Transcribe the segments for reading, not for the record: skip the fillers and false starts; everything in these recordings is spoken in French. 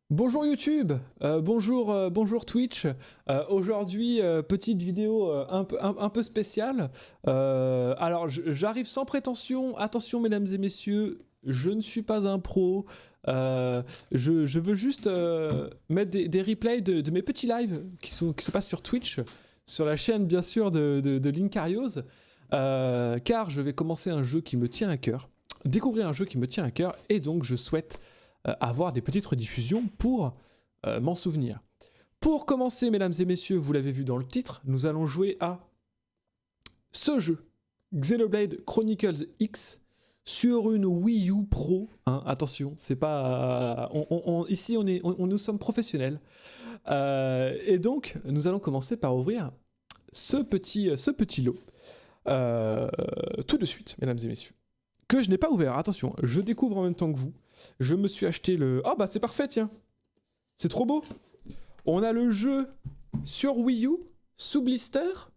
Bonjour YouTube, bonjour Twitch. Aujourd'hui, petite vidéo un peu spéciale. Alors, j'arrive sans prétention. Attention, mesdames et messieurs, je ne suis pas un pro. Je veux juste mettre des replays de mes petits lives qui se passent sur Twitch, sur la chaîne bien sûr de Linkarios, car je vais commencer un jeu qui me tient à cœur, découvrir un jeu qui me tient à cœur, et donc je souhaite avoir des petites rediffusions pour m'en souvenir. Pour commencer, mesdames et messieurs, vous l'avez vu dans le titre, nous allons jouer à ce jeu, Xenoblade Chronicles X, sur une Wii U Pro. Hein, attention, c'est pas... ici, nous sommes professionnels. Et donc, nous allons commencer par ouvrir ce petit lot. Tout de suite, mesdames et messieurs. Que je n'ai pas ouvert, attention, je découvre en même temps que vous. Je me suis acheté le... Oh bah c'est parfait, tiens. C'est trop beau. On a le jeu sur Wii U, sous blister,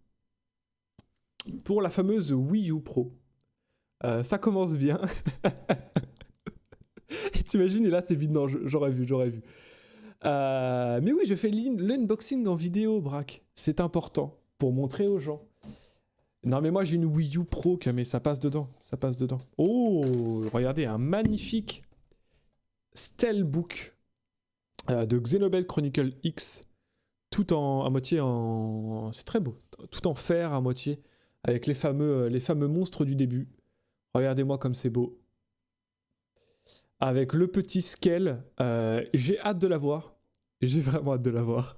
pour la fameuse Wii U Pro. Ça commence bien. Et t'imagines, et là c'est vide. Non, j'aurais vu. Mais oui, je fais l'unboxing en vidéo, Braque. C'est important, pour montrer aux gens. Non mais moi j'ai une Wii U Pro, mais ça passe dedans. Oh, regardez, un magnifique Steelbook de Xenoblade Chronicle X, tout à moitié en... C'est très beau, tout en fer à moitié, avec les fameux monstres du début. Regardez-moi comme c'est beau. Avec le petit scale, j'ai hâte de la voir. J'ai vraiment hâte de la voir.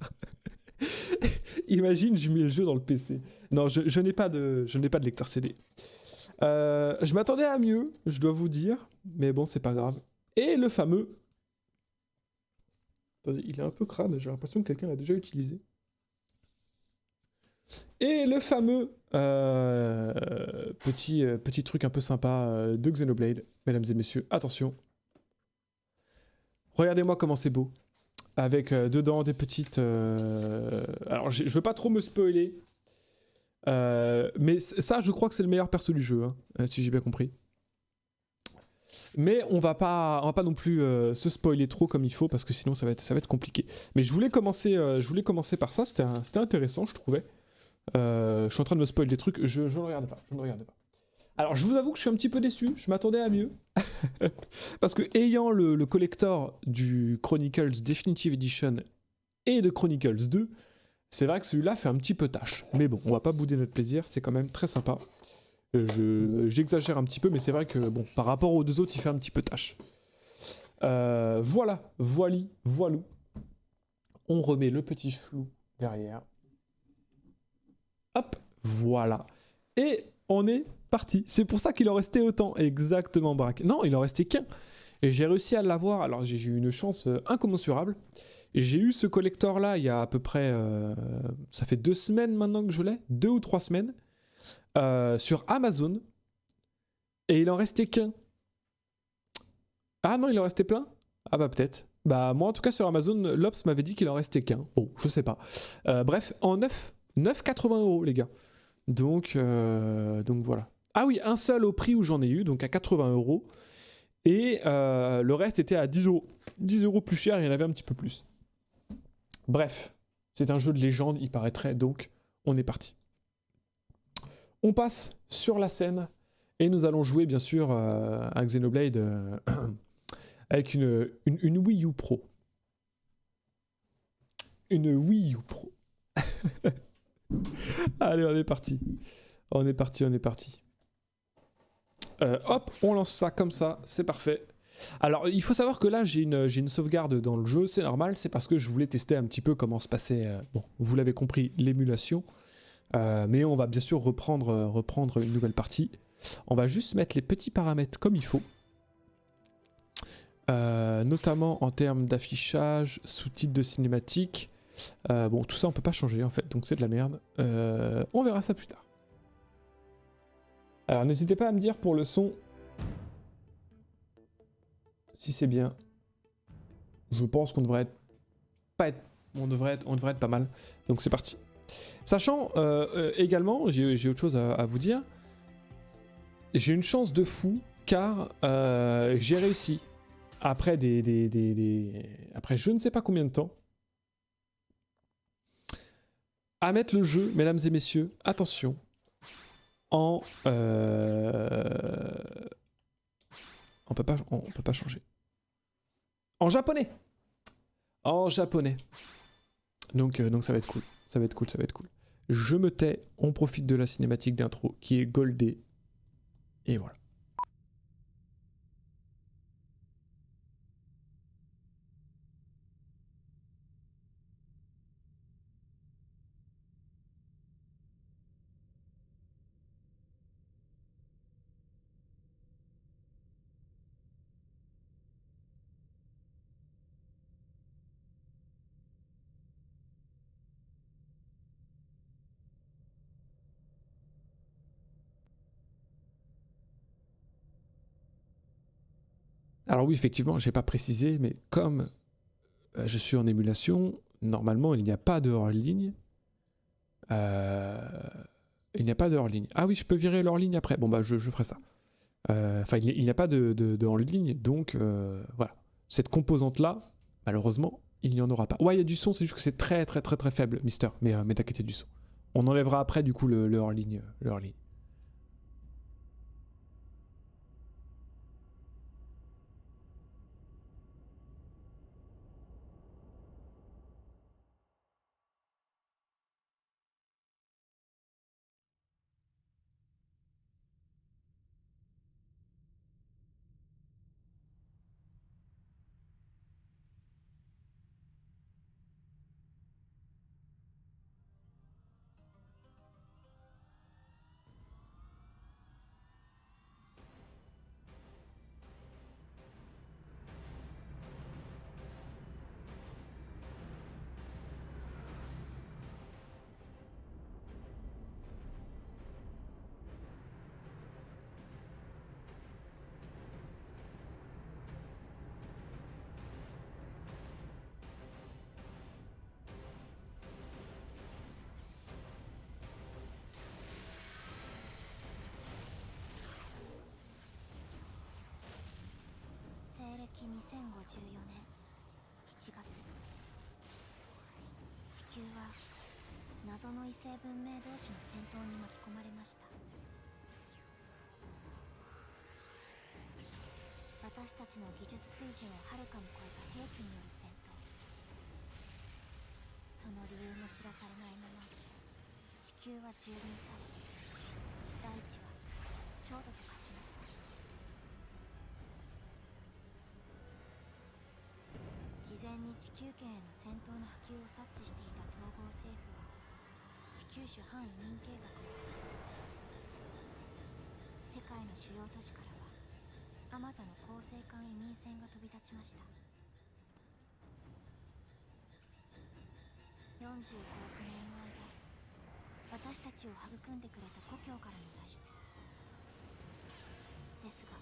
Imagine, je mets le jeu dans le PC. Non, je n'ai pas de lecteur CD. Je m'attendais à mieux, je dois vous dire, mais bon, c'est pas grave. Et le fameux... Il est un peu crade, j'ai l'impression que quelqu'un l'a déjà utilisé. Et le fameux petit truc un peu sympa de Xenoblade, mesdames et messieurs, attention. Regardez-moi comment c'est beau. Avec dedans des petites... Alors, je veux pas trop me spoiler. Mais ça, je crois que c'est le meilleur perso du jeu, hein, si j'ai bien compris. Mais on va pas non plus se spoiler trop comme il faut, parce que sinon ça va être compliqué. Mais je voulais commencer par ça, c'était intéressant, je trouvais. Je suis en train de me spoiler des trucs, je ne regarde pas. Alors je vous avoue que je suis un petit peu déçu, je m'attendais à mieux. Parce que ayant le collector du Chronicles Definitive Edition et de Chronicles 2, c'est vrai que celui-là fait un petit peu tâche. Mais bon, on va pas bouder notre plaisir, c'est quand même très sympa. J'exagère un petit peu, mais c'est vrai que bon, par rapport aux deux autres, il fait un petit peu tâche. Voilà, voilou. On remet le petit flou derrière. Hop, voilà. Et on est parti. C'est pour ça qu'il en restait autant. Exactement, Braque. Non, il en restait qu'un. Et j'ai réussi à l'avoir. Alors j'ai eu une chance incommensurable. J'ai eu ce collector-là il y a à peu près... ça fait 2 semaines maintenant que je l'ai. 2 ou 3 semaines. Sur Amazon. Et il en restait qu'un. Ah non, il en restait plein? Ah bah peut-être. Bah moi en tout cas sur Amazon, l'Obs m'avait dit qu'il en restait qu'un. Bon, je sais pas. Bref, en 9,80 € les gars. Donc voilà. Ah oui, un seul au prix où j'en ai eu, donc à 80 €. Et le reste était à 10 €. 10 € plus cher, il y en avait un petit peu plus. Bref, c'est un jeu de légende, il paraîtrait, donc on est parti. On passe sur la scène et nous allons jouer bien sûr à Xenoblade avec une Wii U Pro. Une Wii U Pro. Allez, on est parti. Hop, on lance ça comme ça, c'est parfait. Alors, il faut savoir que là, j'ai une sauvegarde dans le jeu, c'est normal, c'est parce que je voulais tester un petit peu comment se passait, bon, vous l'avez compris, l'émulation. Mais on va bien sûr reprendre une nouvelle partie. On va juste mettre les petits paramètres comme il faut. Notamment en termes d'affichage, sous-titres de cinématique. Bon, tout ça on peut pas changer en fait, donc c'est de la merde. On verra ça plus tard. Alors n'hésitez pas à me dire pour le son si c'est bien. Je pense qu'on devrait être pas mal. Donc c'est parti. Sachant également, j'ai autre chose à vous dire. J'ai une chance de fou car j'ai réussi après après je ne sais pas combien de temps, à mettre le jeu, mesdames et messieurs, attention, en... on peut pas changer. En japonais. En japonais. Donc ça va être cool. Ça va être cool, ça va être cool. Je me tais, on profite de la cinématique d'intro qui est goldée. Et voilà. Alors oui, effectivement, j'ai pas précisé, mais comme je suis en émulation, normalement, il n'y a pas de hors-ligne. Il n'y a pas de hors-ligne. Ah oui, je peux virer l'hors-ligne après. Bon, bah, je ferai ça. Enfin, il n'y a pas de hors-ligne, donc voilà. Cette composante-là, malheureusement, il n'y en aura pas. Ouais, il y a du son, c'est juste que c'est très, très, très, très faible, Mister. Mais t'inquiète du son. On enlèvera après, du coup, le hors-ligne. Le hors-ligne.謎の異星文明同士の戦闘に巻き込まれました。私たちの技術水準をはるかに超えた兵器による戦闘。その理由も知らされないまま地球は蹂躙され、大地は焦土と化しました。事前に地球圏への戦闘の波及を察知していた統合政府は地球種反移民計画を発動。世界の主要都市からはあまたの恒星間移民船が飛び立ちました。45億年の間、私たちを育んでくれた故郷からの脱出ですが、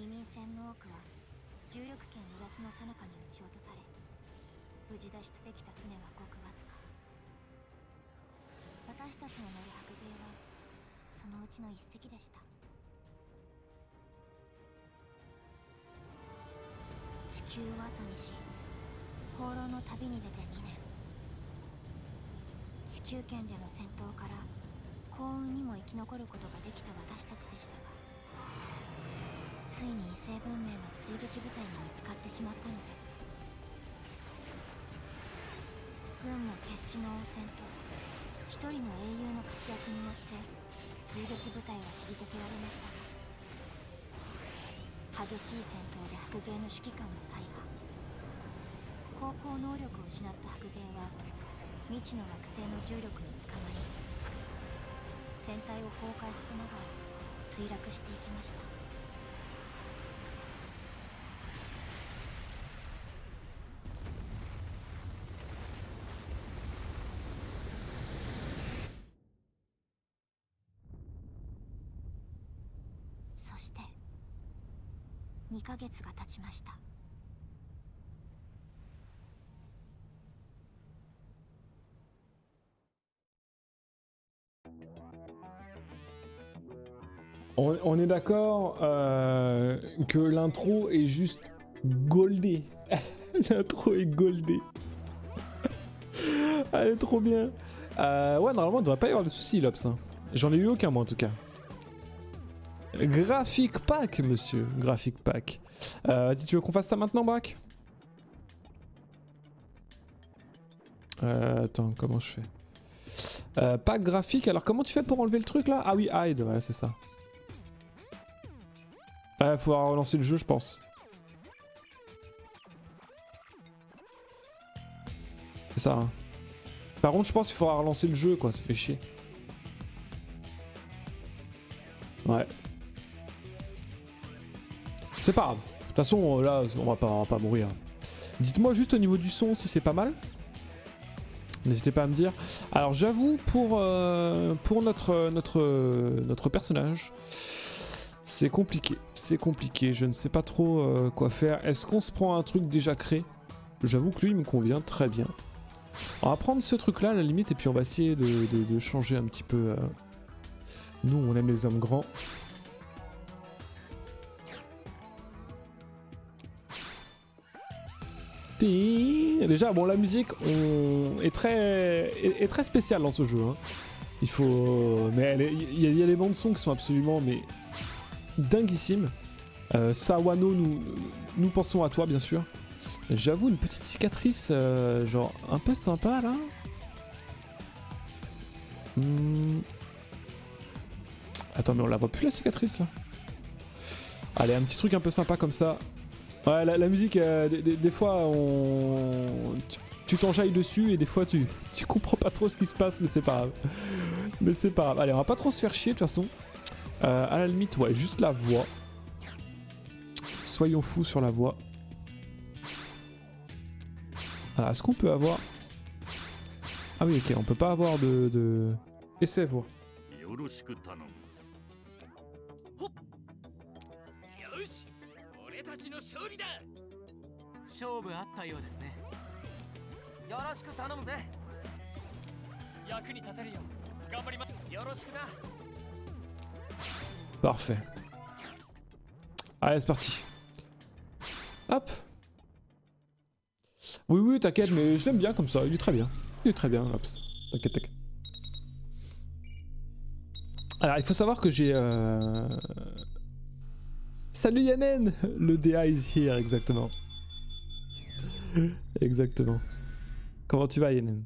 移民船の多くは重力圏離脱の最中に撃ち落とされ、無事脱出できた船はごくわずか。私たちの乗る白鯨はそのうちの一隻でした。地球を後にし、放浪の旅に出て2年。地球圏での戦闘から幸運にも生き残ることができた私たちでしたが、ついに異星文明の追撃部隊に見つかってしまったのです。軍の決死の応戦と一人の英雄の活躍によって追撃部隊は退けられましたが、激しい戦闘で白鯨の指揮官も大破。航行能力を失った白鯨は未知の惑星の重力につかまり、船体を崩壊させながら墜落していきました。そして2ヶ月が経ちました。On est d'accord que l'intro est juste Goldée. L'intro est goldée. Elle est trop bien. Ouais, normalement, il devrait pas y avoir de soucis, Lops. Hein. J'en ai eu aucun, moi, en tout cas. Graphic pack, monsieur. Graphic pack. Tu veux qu'on fasse ça maintenant, Braque? Attends, comment je fais? Pack graphique. Alors, comment tu fais pour enlever le truc, là? Ah oui, hide. Ouais, c'est ça. Faut relancer le jeu, je pense. C'est ça, hein. Par contre, je pense qu'il faudra relancer le jeu, quoi. Ça fait chier. Ouais. C'est pas grave. De toute façon, là, on va pas mourir. Dites-moi juste au niveau du son si c'est pas mal. N'hésitez pas à me dire. Alors, j'avoue, pour notre personnage, c'est compliqué. C'est compliqué. Je ne sais pas trop quoi faire. Est-ce qu'on se prend un truc déjà créé? J'avoue que lui, il me convient très bien. On va prendre ce truc-là, à la limite, et puis on va essayer de changer un petit peu. Nous, on aime les hommes grands. Déjà, bon, la musique est très spéciale dans ce jeu. Hein. Il faut... Mais il y a les bandes son qui sont absolument dinguissimes. Sawano, nous pensons à toi, bien sûr. J'avoue, une petite cicatrice, genre un peu sympa là. Attends, mais on la voit plus la cicatrice là. Allez, un petit truc un peu sympa comme ça. Ouais, la musique, des fois, tu t'enjailles dessus et des fois, tu comprends pas trop ce qui se passe, mais c'est pas grave. Mais c'est pas grave. Allez, on va pas trop se faire chier de toute façon. À la limite, ouais, juste la voix. Soyons fous sur la voix. Alors, est-ce qu'on peut avoir... Ah oui, ok, on peut pas avoir de... Essai voix. Parfait. Allez, c'est parti. Hop. Oui, oui, t'inquiète, mais je l'aime bien comme ça. Il est très bien. Il est très bien, hop. T'inquiète, t'inquiète. Alors, il faut savoir que j'ai... Salut Yanen. Le DA is here, exactement. Exactement. Comment tu vas, Yanen?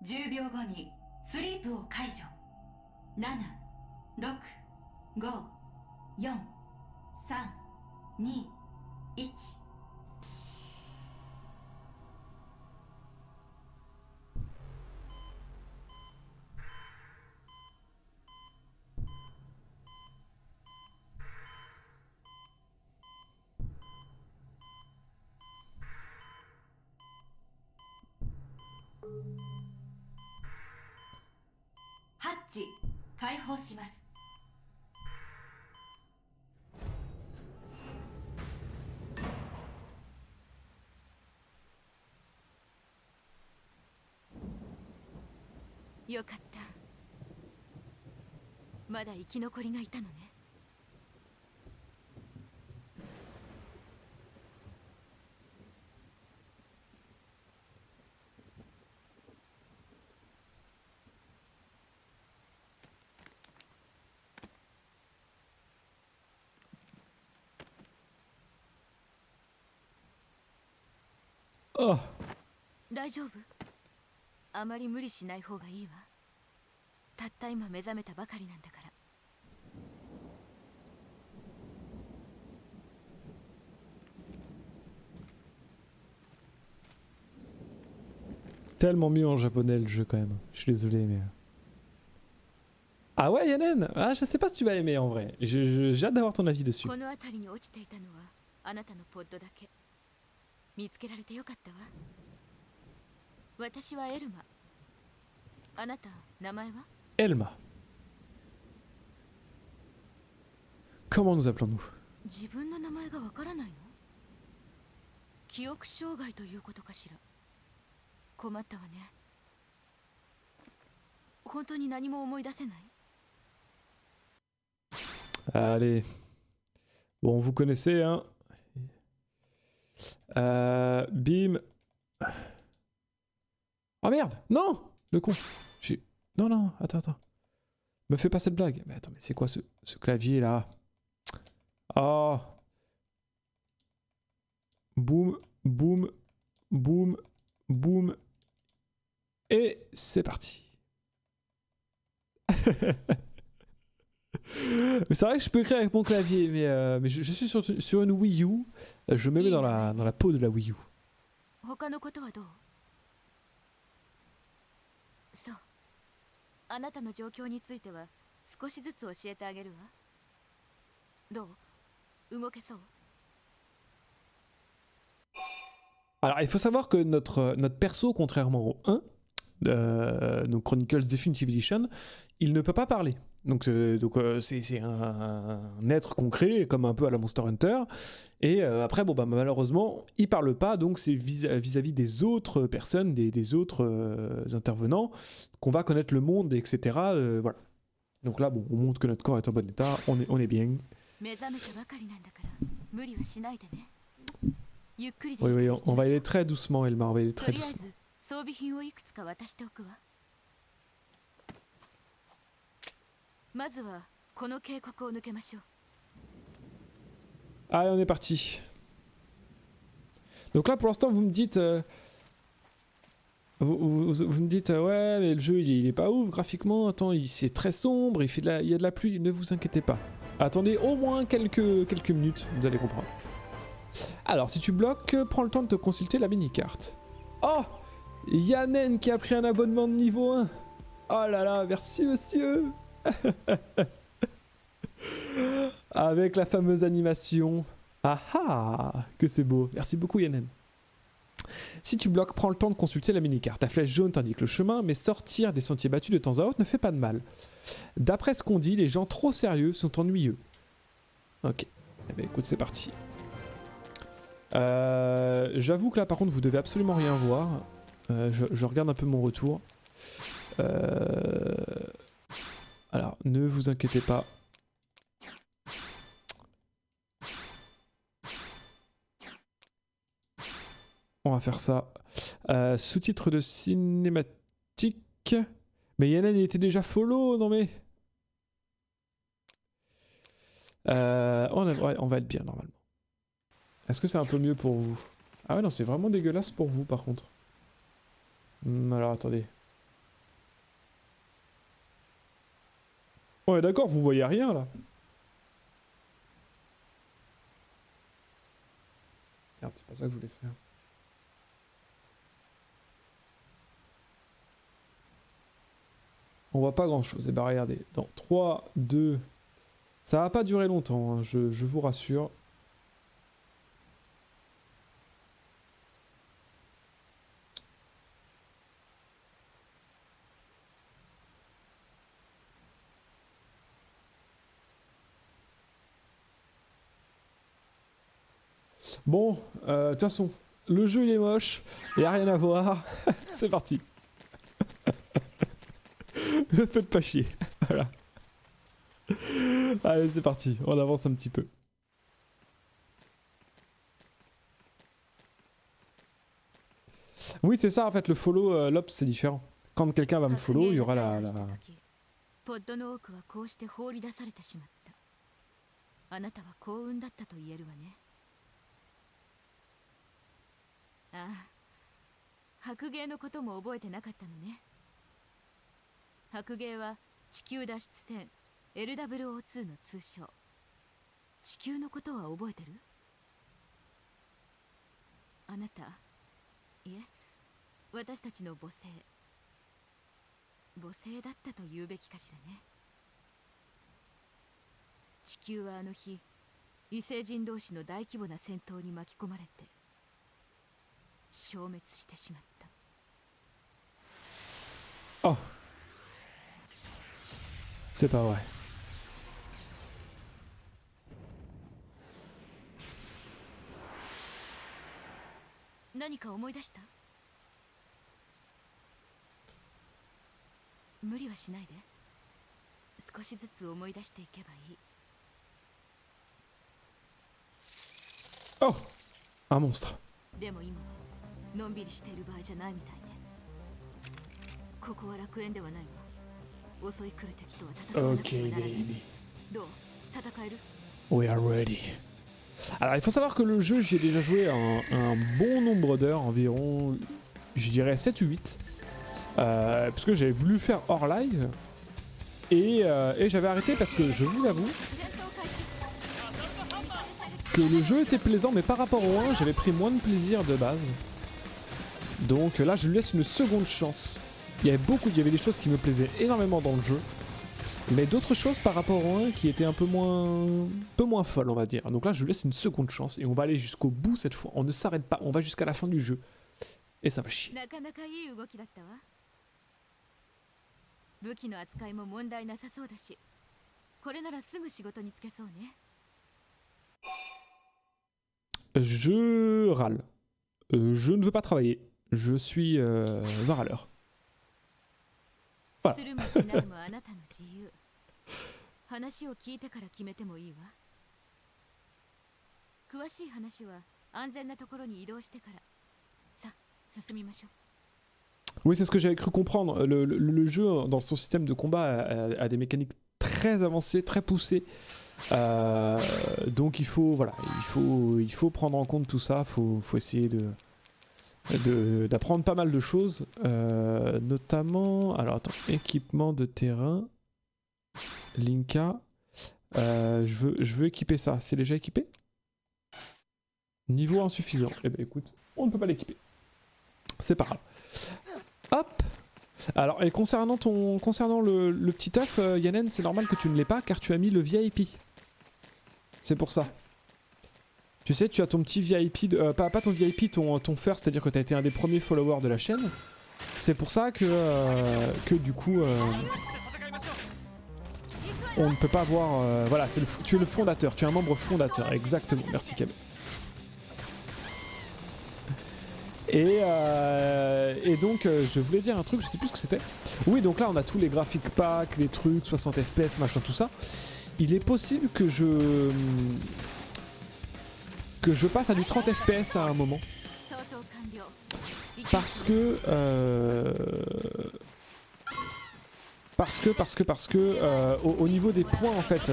10秒後にスリープを解除。7、6、5、4、3、2、1。ハッチ開放します。よかった。まだ生き残りがいたのね。Oh. 大丈夫？あまり無理しない方がいいわ。たった今目覚めたばかりなんだから。Tellement mieux en japonais le jeu quand même. Je suis désolé, mais... Ah ouais, Yanen? Ah, je sais pas si tu vas aimer en vrai. J'ai hâte d'avoir ton avis dessus. この辺りに落ちていたのはあなたのポッドだけ。見つけられてよかったわ。私はエルマ。あなた、名前は？ Elma. Comment nous appelons-nous? 自分の名前がわからないの？記憶障害ということかしら。困ったわね。本当に何も思い出せない？ Allez. Bon, vous connaissez, hein. Bim. Oh merde! Non! Le con! Non, non, attends. Me fais pas cette blague. Mais attends, mais c'est quoi ce clavier là? Oh! Boum, boum, boum, boum. Et c'est parti. C'est vrai que je peux écrire avec mon clavier, mais je suis sur une Wii U. Je me mets dans la peau de la Wii U. 他のことはどう？そう。あなたの状況については少しずつ教えてあげるわ。どう？動けそう？ Alors, il faut savoir que notre perso, contrairement au 1, donc Chronicles Definitive Edition, il ne peut pas parler. Donc c'est un être concret, comme un peu à la Monster Hunter. Et après, bon, bah, malheureusement, il parle pas, donc c'est vis-à-vis des autres personnes, des autres intervenants, qu'on va connaître le monde, etc. Voilà. Donc là, bon, on montre que notre corps est en bon état, on est bien. Oui, on va y aller très doucement, Elmar, on va y aller très doucement. Allez, on est parti. Donc là, pour l'instant, vous me dites... Vous me dites, ouais, mais le jeu, il est pas ouf graphiquement. Attends, c'est très sombre, il y a de la pluie. Ne vous inquiétez pas. Attendez au moins quelques minutes, vous allez comprendre. Alors, si tu bloques, prends le temps de te consulter la mini-carte. Oh, Yanen qui a pris un abonnement de niveau 1. Oh là là, merci monsieur. Avec la fameuse animation. Ah ah, que c'est beau. Merci beaucoup Yanen. Si tu bloques, prends le temps de consulter la mini-carte. La flèche jaune t'indique le chemin, mais sortir des sentiers battus de temps à autre ne fait pas de mal. D'après ce qu'on dit, les gens trop sérieux sont ennuyeux. Ok, eh bien, écoute, c'est parti. J'avoue que là, par contre, vous devez absolument rien voir. Je regarde un peu mon retour. Alors, ne vous inquiétez pas. On va faire ça. Sous-titre de cinématique. Mais Yanen, il était déjà follow, non mais... on va être bien, normalement. Est-ce que c'est un peu mieux pour vous? Ah ouais, non, c'est vraiment dégueulasse pour vous, par contre. Alors, attendez. Ouais, d'accord, vous voyez rien, là. Merde, c'est pas ça que je voulais faire. On voit pas grand-chose. Et bah, regardez. Dans 3, 2... Ça va pas durer longtemps, hein, je vous rassure. Bon, de toute façon, le jeu il est moche, il n'y a rien à voir. C'est parti. Ne faites pas chier. Voilà. Allez, c'est parti. On avance un petit peu. Oui, c'est ça en fait, le follow, l'ops, c'est différent. Quand quelqu'un va me follow, il y aura la... ポッドの多くはこうして放り出されてしまった。あなたは幸運だったと言えるわね。ああ、白芸のことも覚えてなかったのね。白芸は地球脱出船 LWO2 の通称。地球のことは覚えてる？あなた、いえ、私たちの母星。母星だったと言うべきかしらね。地球はあの日、異星人同士の大規模な戦闘に巻き込まれて消滅してしまった。Oh. C'est pas vrai. 何か思い出した？無理はしないで。少しずつ思い出していけばいい。Oh, un monstre. でも今はのんびりしている場合じゃないみたいね。ここは楽園ではないわ。襲い来る敵とは戦わなくてはならない。どう？戦える？ We are ready. Alors il faut savoir que le jeu, j'y ai déjà joué un bon nombre d'heures, environ, je dirais 7 ou 8. Parce que j'avais voulu le faire hors live. Et j'avais arrêté parce que je vous avoue que le jeu était plaisant, mais par rapport au 1, j'avais pris moins de plaisir de base. Donc là, je lui laisse une seconde chance. Il y avait des choses qui me plaisaient énormément dans le jeu, mais d'autres choses par rapport au 1 qui étaient un peu moins folles, on va dire. Donc là, je lui laisse une seconde chance et on va aller jusqu'au bout cette fois. On ne s'arrête pas, on va jusqu'à la fin du jeu. Et ça va chier. 武器の扱いも問題なさそうだし、これならすぐ仕事に就けそうね。Je râle. Je ne veux pas travailler. Je suis un râleur. Voilà. するもしないもあなたの自由。話を聞いてから決めてもいいわ。詳しい話は安全なところに移動してから。さあ、進みましょう。 Oui, c'est ce que j'avais cru comprendre. Le jeu, dans son système de combat, a des mécaniques très avancées, très poussées. Donc il faut prendre en compte tout ça. Faut essayer d'apprendre pas mal de choses, notamment. Alors attends, équipement de terrain, Linka. Je veux équiper ça. C'est déjà équipé? Niveau insuffisant. Eh ben écoute, on ne peut pas l'équiper. C'est pas grave. Hop. Alors, et concernant le petit œuf, Yanen, c'est normal que tu ne l'aies pas car tu as mis le VIP. C'est pour ça. Tu sais, tu as ton petit VIP, pas ton VIP, ton first, c'est-à-dire que tu as été un des premiers followers de la chaîne. C'est pour ça que du coup, on ne peut pas avoir... voilà, tu es le fondateur, tu es un membre fondateur, exactement. Merci Keb. Et donc je voulais dire un truc, je sais plus ce que c'était. Oui, donc là on a tous les graphiques packs, les trucs, 60 FPS, machin, tout ça. Il est possible que je passe à du 30 FPS à un moment. Parce que au niveau des points en fait,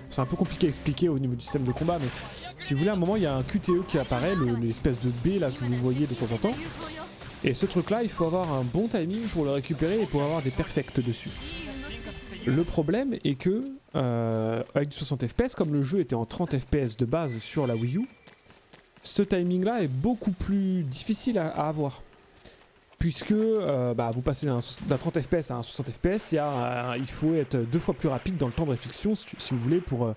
c'est un peu compliqué à expliquer au niveau du système de combat, mais si vous voulez, à un moment il y a un QTE qui apparaît, l'espèce de B là que vous voyez de temps en temps. Et ce truc là, il faut avoir un bon timing pour le récupérer et pour avoir des perfects dessus. Le problème est que avec du 60 FPS, comme le jeu était en 30 FPS de base sur la Wii U, ce timing là est beaucoup plus difficile à avoir. Puisque vous passez d'un 30 FPS à un 60 FPS, il faut être 2 fois plus rapide dans le temps de réflexion si vous voulez pour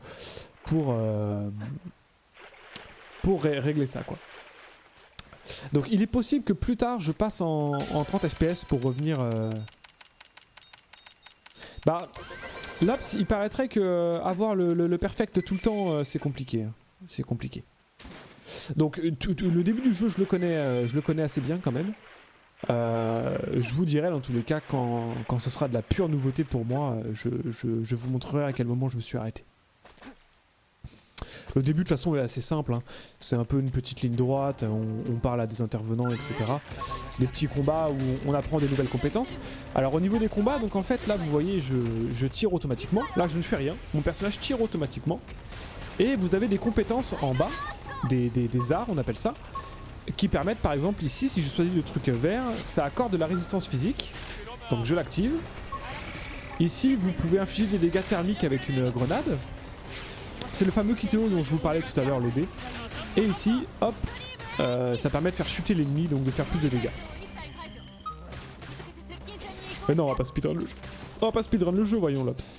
régler ça quoi. Donc il est possible que plus tard je passe en 30 FPS pour revenir... Là il paraîtrait que avoir le perfect tout le temps c'est compliqué. Hein. C'est compliqué. Donc le début du jeu je le connais assez bien quand même. Je vous dirai dans tous les cas quand ce sera de la pure nouveauté pour moi, je vous montrerai à quel moment je me suis arrêté. Le début de toute façon est assez simple, hein. C'est un peu une petite ligne droite, on parle à des intervenants, etc. Des petits combats où on apprend des nouvelles compétences. Alors au niveau des combats, donc en fait là vous voyez je tire automatiquement, là je ne fais rien, mon personnage tire automatiquement. Et vous avez des compétences en bas, des arts on appelle ça, qui permettent par exemple ici, si je choisis le truc vert, ça accorde de la résistance physique, donc je l'active. Ici vous pouvez infliger des dégâts thermiques avec une grenade. C'est le fameux Kiteo dont je vous parlais tout à l'heure, le D. Et ici, hop, ça permet de faire chuter l'ennemi, donc de faire plus de dégâts. Mais non, on va pas speedrun le jeu. On va pas speedrun le jeu, voyons Lops.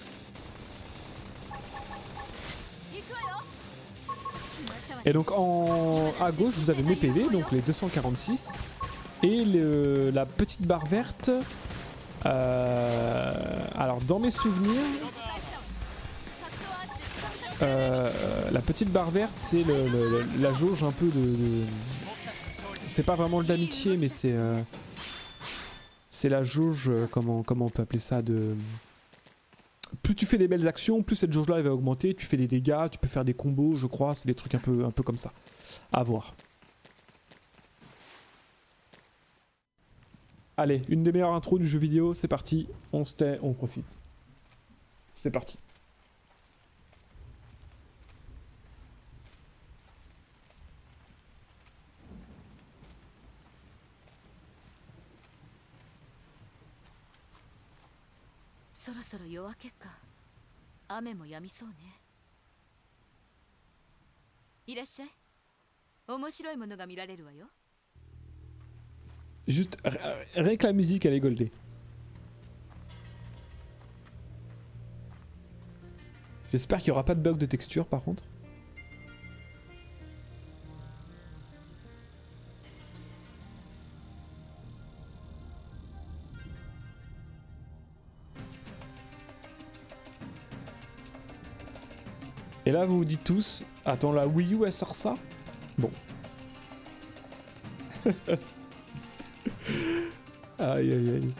Et donc à gauche, vous avez mes PV, donc les 246. Et la petite barre verte. Alors dans mes souvenirs... la petite barre verte c'est la jauge un peu de... C'est pas vraiment le d'amitié mais c'est la jauge, comment on peut appeler ça, plus tu fais des belles actions, plus cette jauge-là va augmenter. Tu fais des dégâts, tu peux faire des combos, je crois. C'est des trucs un peu comme ça. À voir. Allez, une des meilleures intros du jeu vidéo, c'est parti. On se tait, on profite. C'est parti. Juste, rien que la musique, elle est goldée. J'espère qu'il n'y aura pas de bug de texture par contre. Et là vous vous dites tous, attends la Wii U elle sort ça? Bon. Aïe aïe aïe.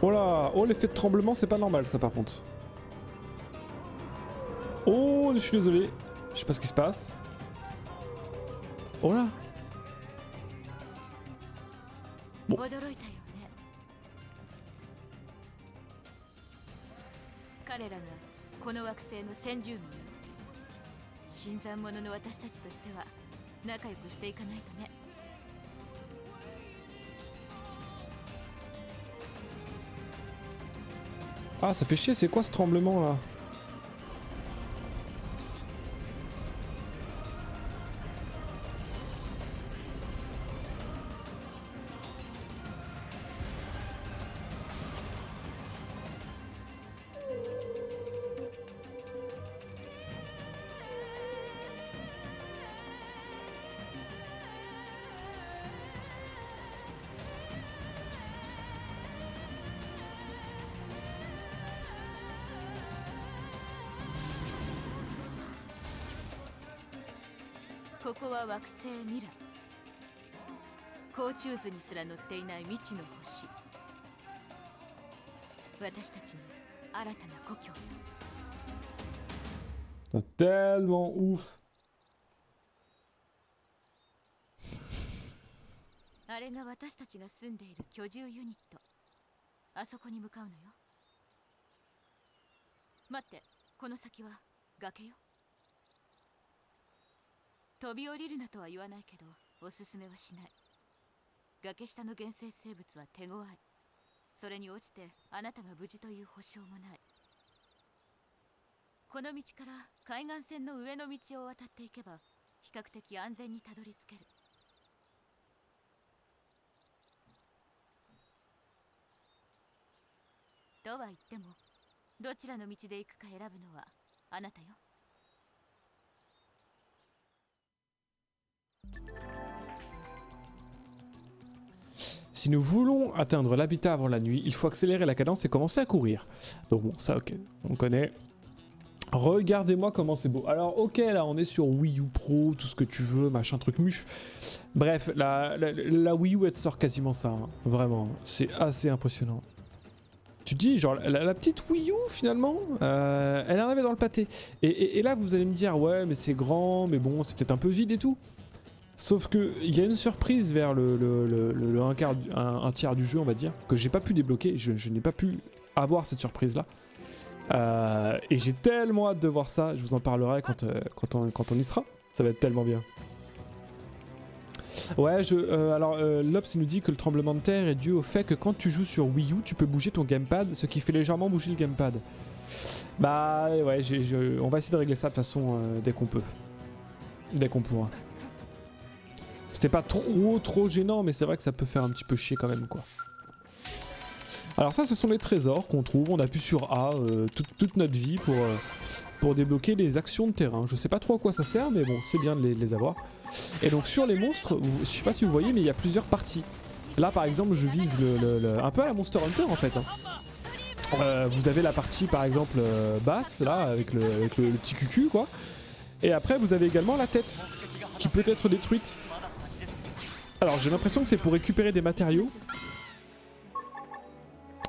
Oh là, oh l'effet de tremblement c'est pas normal ça par contre. Oh je suis désolé, je sais pas ce qui se passe. Oh là. Bon. 彼らがこの惑星の先住民よ。新参者の私たちとしては仲良くしていかないとね。Ah ça fait chier, c'est quoi ce tremblement là?ここは惑星ミラ。甲虫図にすら載っていない未知の星。私たちの新たな故郷。C'est tellement ouf. あれが私たちが住んでいる居住ユニット。あそこに向かうのよ。待って、この先は崖よ。飛び降りるなとは言わないけど、おすすめはしない。崖下の原生生物は手強い。それに落ちてあなたが無事という保証もない。この道から海岸線の上の道を渡っていけば、比較的安全にたどり着ける。とは言っても、どちらの道で行くか選ぶのはあなたよ。Si nous voulons atteindre l'habitat avant la nuit, il faut accélérer la cadence et commencer à courir. Donc bon, ça ok, on connaît. Regardez-moi comment c'est beau. Alors ok, là on est sur Wii U Pro, tout ce que tu veux, machin truc muche. Bref, la Wii U elle te sort quasiment ça, hein. Vraiment, c'est assez impressionnant. Tu te dis, genre, la petite Wii U finalement, elle en avait dans le pâté. Et là vous allez me dire, ouais mais c'est grand, mais bon c'est peut-être un peu vide et tout. Sauf que il y a une surprise vers un tiers du jeu, on va dire, que j'ai pas pu débloquer. Je n'ai pas pu avoir cette surprise là. Et j'ai tellement hâte de voir ça. Je vous en parlerai quand on y sera. Ça va être tellement bien. Ouais, alors Lops nous dit que le tremblement de terre est dû au fait que quand tu joues sur Wii U, tu peux bouger ton gamepad, ce qui fait légèrement bouger le gamepad. Bah ouais, on va essayer de régler ça de toute façon dès qu'on peut. Dès qu'on pourra. C'était pas trop gênant, mais c'est vrai que ça peut faire un petit peu chier quand même, quoi. Alors ça, ce sont les trésors qu'on trouve. On appuie sur A toute notre vie pour débloquer les actions de terrain. Je sais pas trop à quoi ça sert, mais bon, c'est bien de les avoir. Et donc sur les monstres, je sais pas si vous voyez, mais il y a plusieurs parties. Là par exemple, je vise un peu à la Monster Hunter en fait. Vous avez la partie par exemple basse, là, avec le petit cucu quoi. Et après vous avez également la tête, qui peut être détruite. Alors j'ai l'impression que c'est pour récupérer des matériaux.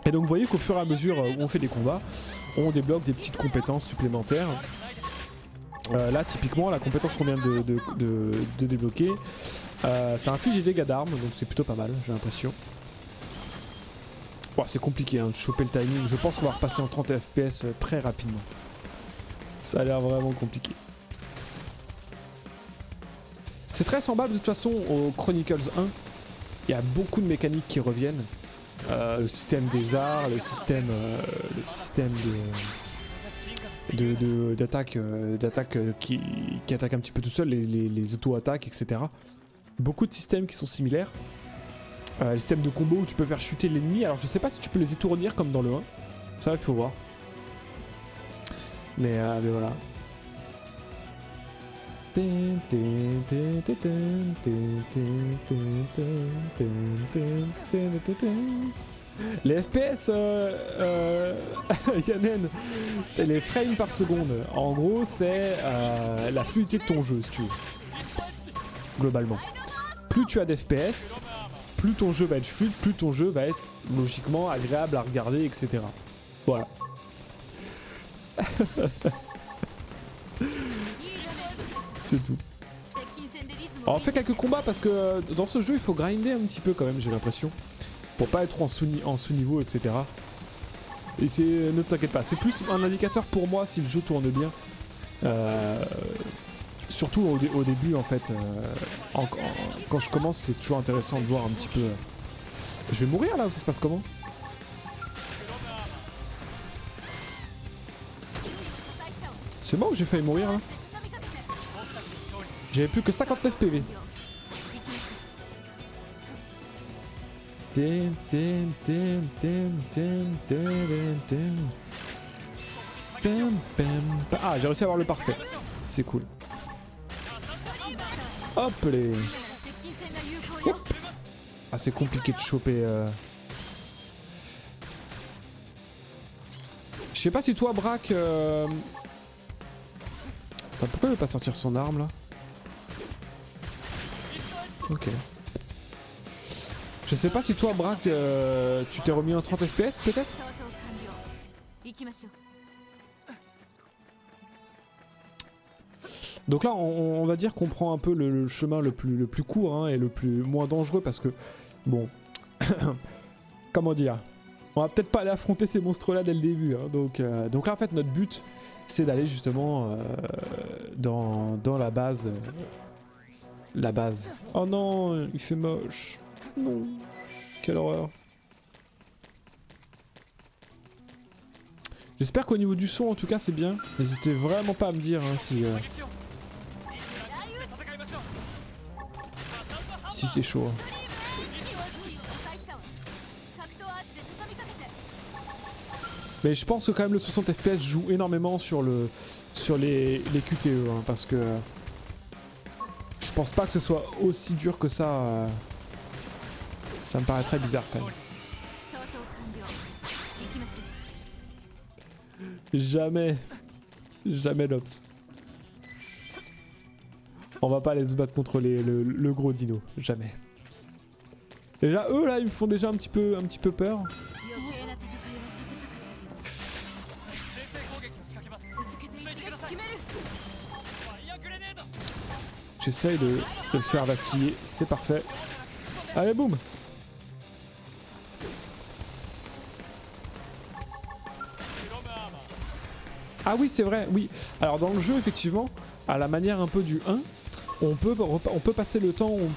Et donc vous voyez qu'au fur et à mesure où on fait des combats, on débloque des petites compétences supplémentaires. Là typiquement la compétence qu'on vient de débloquer, ça inflige des dégâts d'armes, donc c'est plutôt pas mal, j'ai l'impression. Bon, c'est compliqué hein, de choper le timing, je pense qu'on va repasser en 30 FPS très rapidement. Ça a l'air vraiment compliqué. C'est très semblable de toute façon au Chronicles 1, il y a beaucoup de mécaniques qui reviennent. Le système des arts, le système d'attaque qui attaque un petit peu tout seul, les auto-attaques, etc. Beaucoup de systèmes qui sont similaires. Le système de combo où tu peux faire chuter l'ennemi, alors je sais pas si tu peux les étourdir comme dans le 1. Ça il faut voir. Mais voilà. Les FPS, Yanen, c'est les frames par seconde. En gros, c'est la fluidité de ton jeu, si tu veux. Globalement. Plus tu as d'FPS, plus ton jeu va être fluide, plus ton jeu va être logiquement agréable à regarder, etc. Voilà. C'est tout. Alors on fait quelques combats parce que dans ce jeu il faut grinder un petit peu quand même, j'ai l'impression. Pour pas être en sous-niveau, etc. Et ne t'inquiète pas, c'est plus un indicateur pour moi si le jeu tourne bien. Surtout au début en fait. Quand je commence c'est toujours intéressant de voir un petit peu. Je vais mourir là ou ça se passe comment? C'est moi ou j'ai failli mourir là? J'avais plus que 59 PV. Ah, j'ai réussi à avoir le parfait. C'est cool. Hop les. Hop. Ah, c'est compliqué de choper. Je sais pas si toi, Braque. Attends, pourquoi il veut pas sortir son arme là? Ok. Je sais pas si toi, Braque, tu t'es remis en 30 FPS peut-être? Donc là, on va dire qu'on prend un peu le chemin le plus court hein, et le moins dangereux parce que, bon, comment dire, on va peut-être pas aller affronter ces monstres-là dès le début. Hein, donc là, en fait, notre but, c'est d'aller justement dans la base. La base. Oh non, il fait moche. Non. Quelle horreur. J'espère qu'au niveau du son, en tout cas, c'est bien. N'hésitez vraiment pas à me dire hein, si c'est chaud. Hein. Mais je pense que quand même le 60 FPS joue énormément sur les QTE, hein, parce que je pense pas que ce soit aussi dur que ça. Ça me paraît très bizarre quand même. Jamais l'Ops. On va pas aller se battre contre le gros dino, jamais. Déjà eux là ils me font déjà un petit peu peur. J'essaye de le faire vaciller, c'est parfait. Allez boum. Ah oui c'est vrai, oui. Alors dans le jeu effectivement, à la manière un peu du 1, on peut passer le temps, on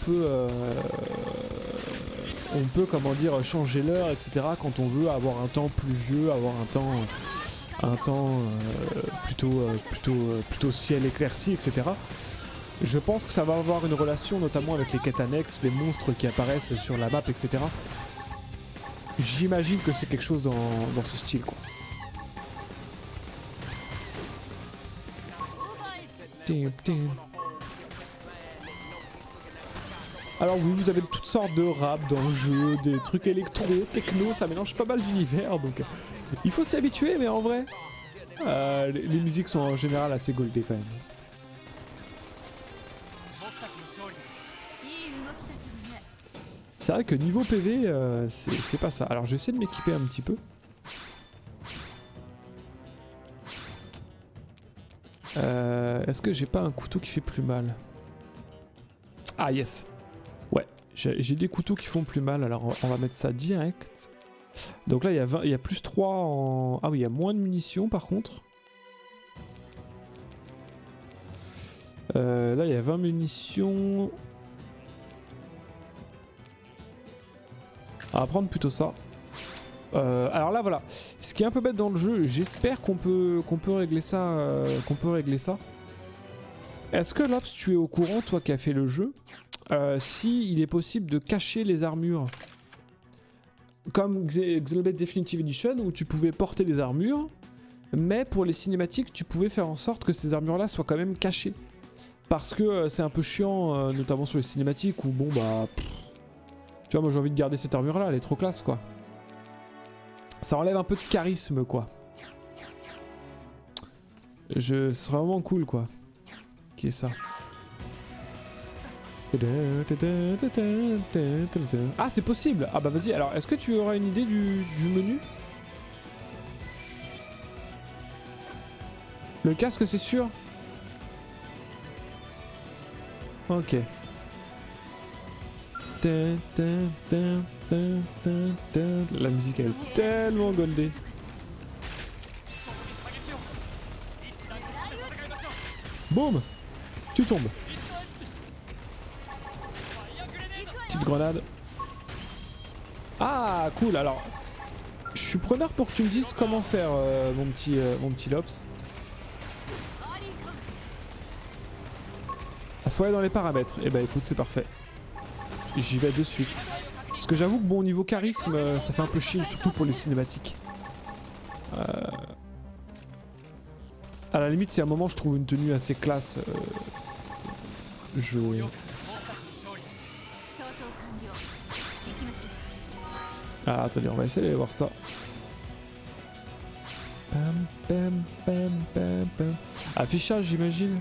peut comment dire changer l'heure, etc. quand on veut avoir un temps pluvieux, avoir un temps plutôt ciel éclairci, etc. Je pense que ça va avoir une relation notamment avec les quêtes annexes, les monstres qui apparaissent sur la map, etc. J'imagine que c'est quelque chose dans ce style, quoi. Alors oui, vous avez toutes sortes de rap dans le jeu, des trucs électro, techno, ça mélange pas mal d'univers, donc il faut s'y habituer, mais en vrai, les musiques sont en général assez goldées quand même. C'est vrai que niveau PV, c'est pas ça. Alors je vais essayer de m'équiper un petit peu. Est-ce que j'ai pas un couteau qui fait plus mal? Ah yes. Ouais, j'ai des couteaux qui font plus mal, alors on va mettre ça direct. Donc là il y a plus 3 en... Ah oui, il y a moins de munitions par contre. Là il y a 20 munitions. On va prendre plutôt ça. Alors là voilà, ce qui est un peu bête dans le jeu, j'espère qu'on peut régler ça. Est-ce que Lops, tu es au courant, toi qui as fait le jeu, si il est possible de cacher les armures, comme Xenoblade Definitive Edition où tu pouvais porter les armures, mais pour les cinématiques tu pouvais faire en sorte que ces armures là soient quand même cachées, parce que c'est un peu chiant, notamment sur les cinématiques où bon bah, tu vois, moi j'ai envie de garder cette armure là, elle est trop classe quoi. Ça enlève un peu de charisme quoi. Ce serait vraiment cool quoi. Qui est ça? Ah c'est possible. Ah bah vas-y, alors est-ce que tu auras une idée du menu? Le casque c'est sûr? Ok. La musique elle est tellement goldée. Boum! Tu tombes. Petite grenade. Ah cool, alors je suis preneur pour que tu me dises comment faire mon petit Lops. Faut aller dans les paramètres. Et bah écoute, c'est parfait. J'y vais de suite. Parce que j'avoue que bon, niveau charisme, ça fait un peu chier, surtout pour les cinématiques. À la limite, si à un moment je trouve une tenue assez classe, je... Ah attendez, on va essayer d'aller voir ça. Pam, pam, pam, pam, pam. Affichage, j'imagine.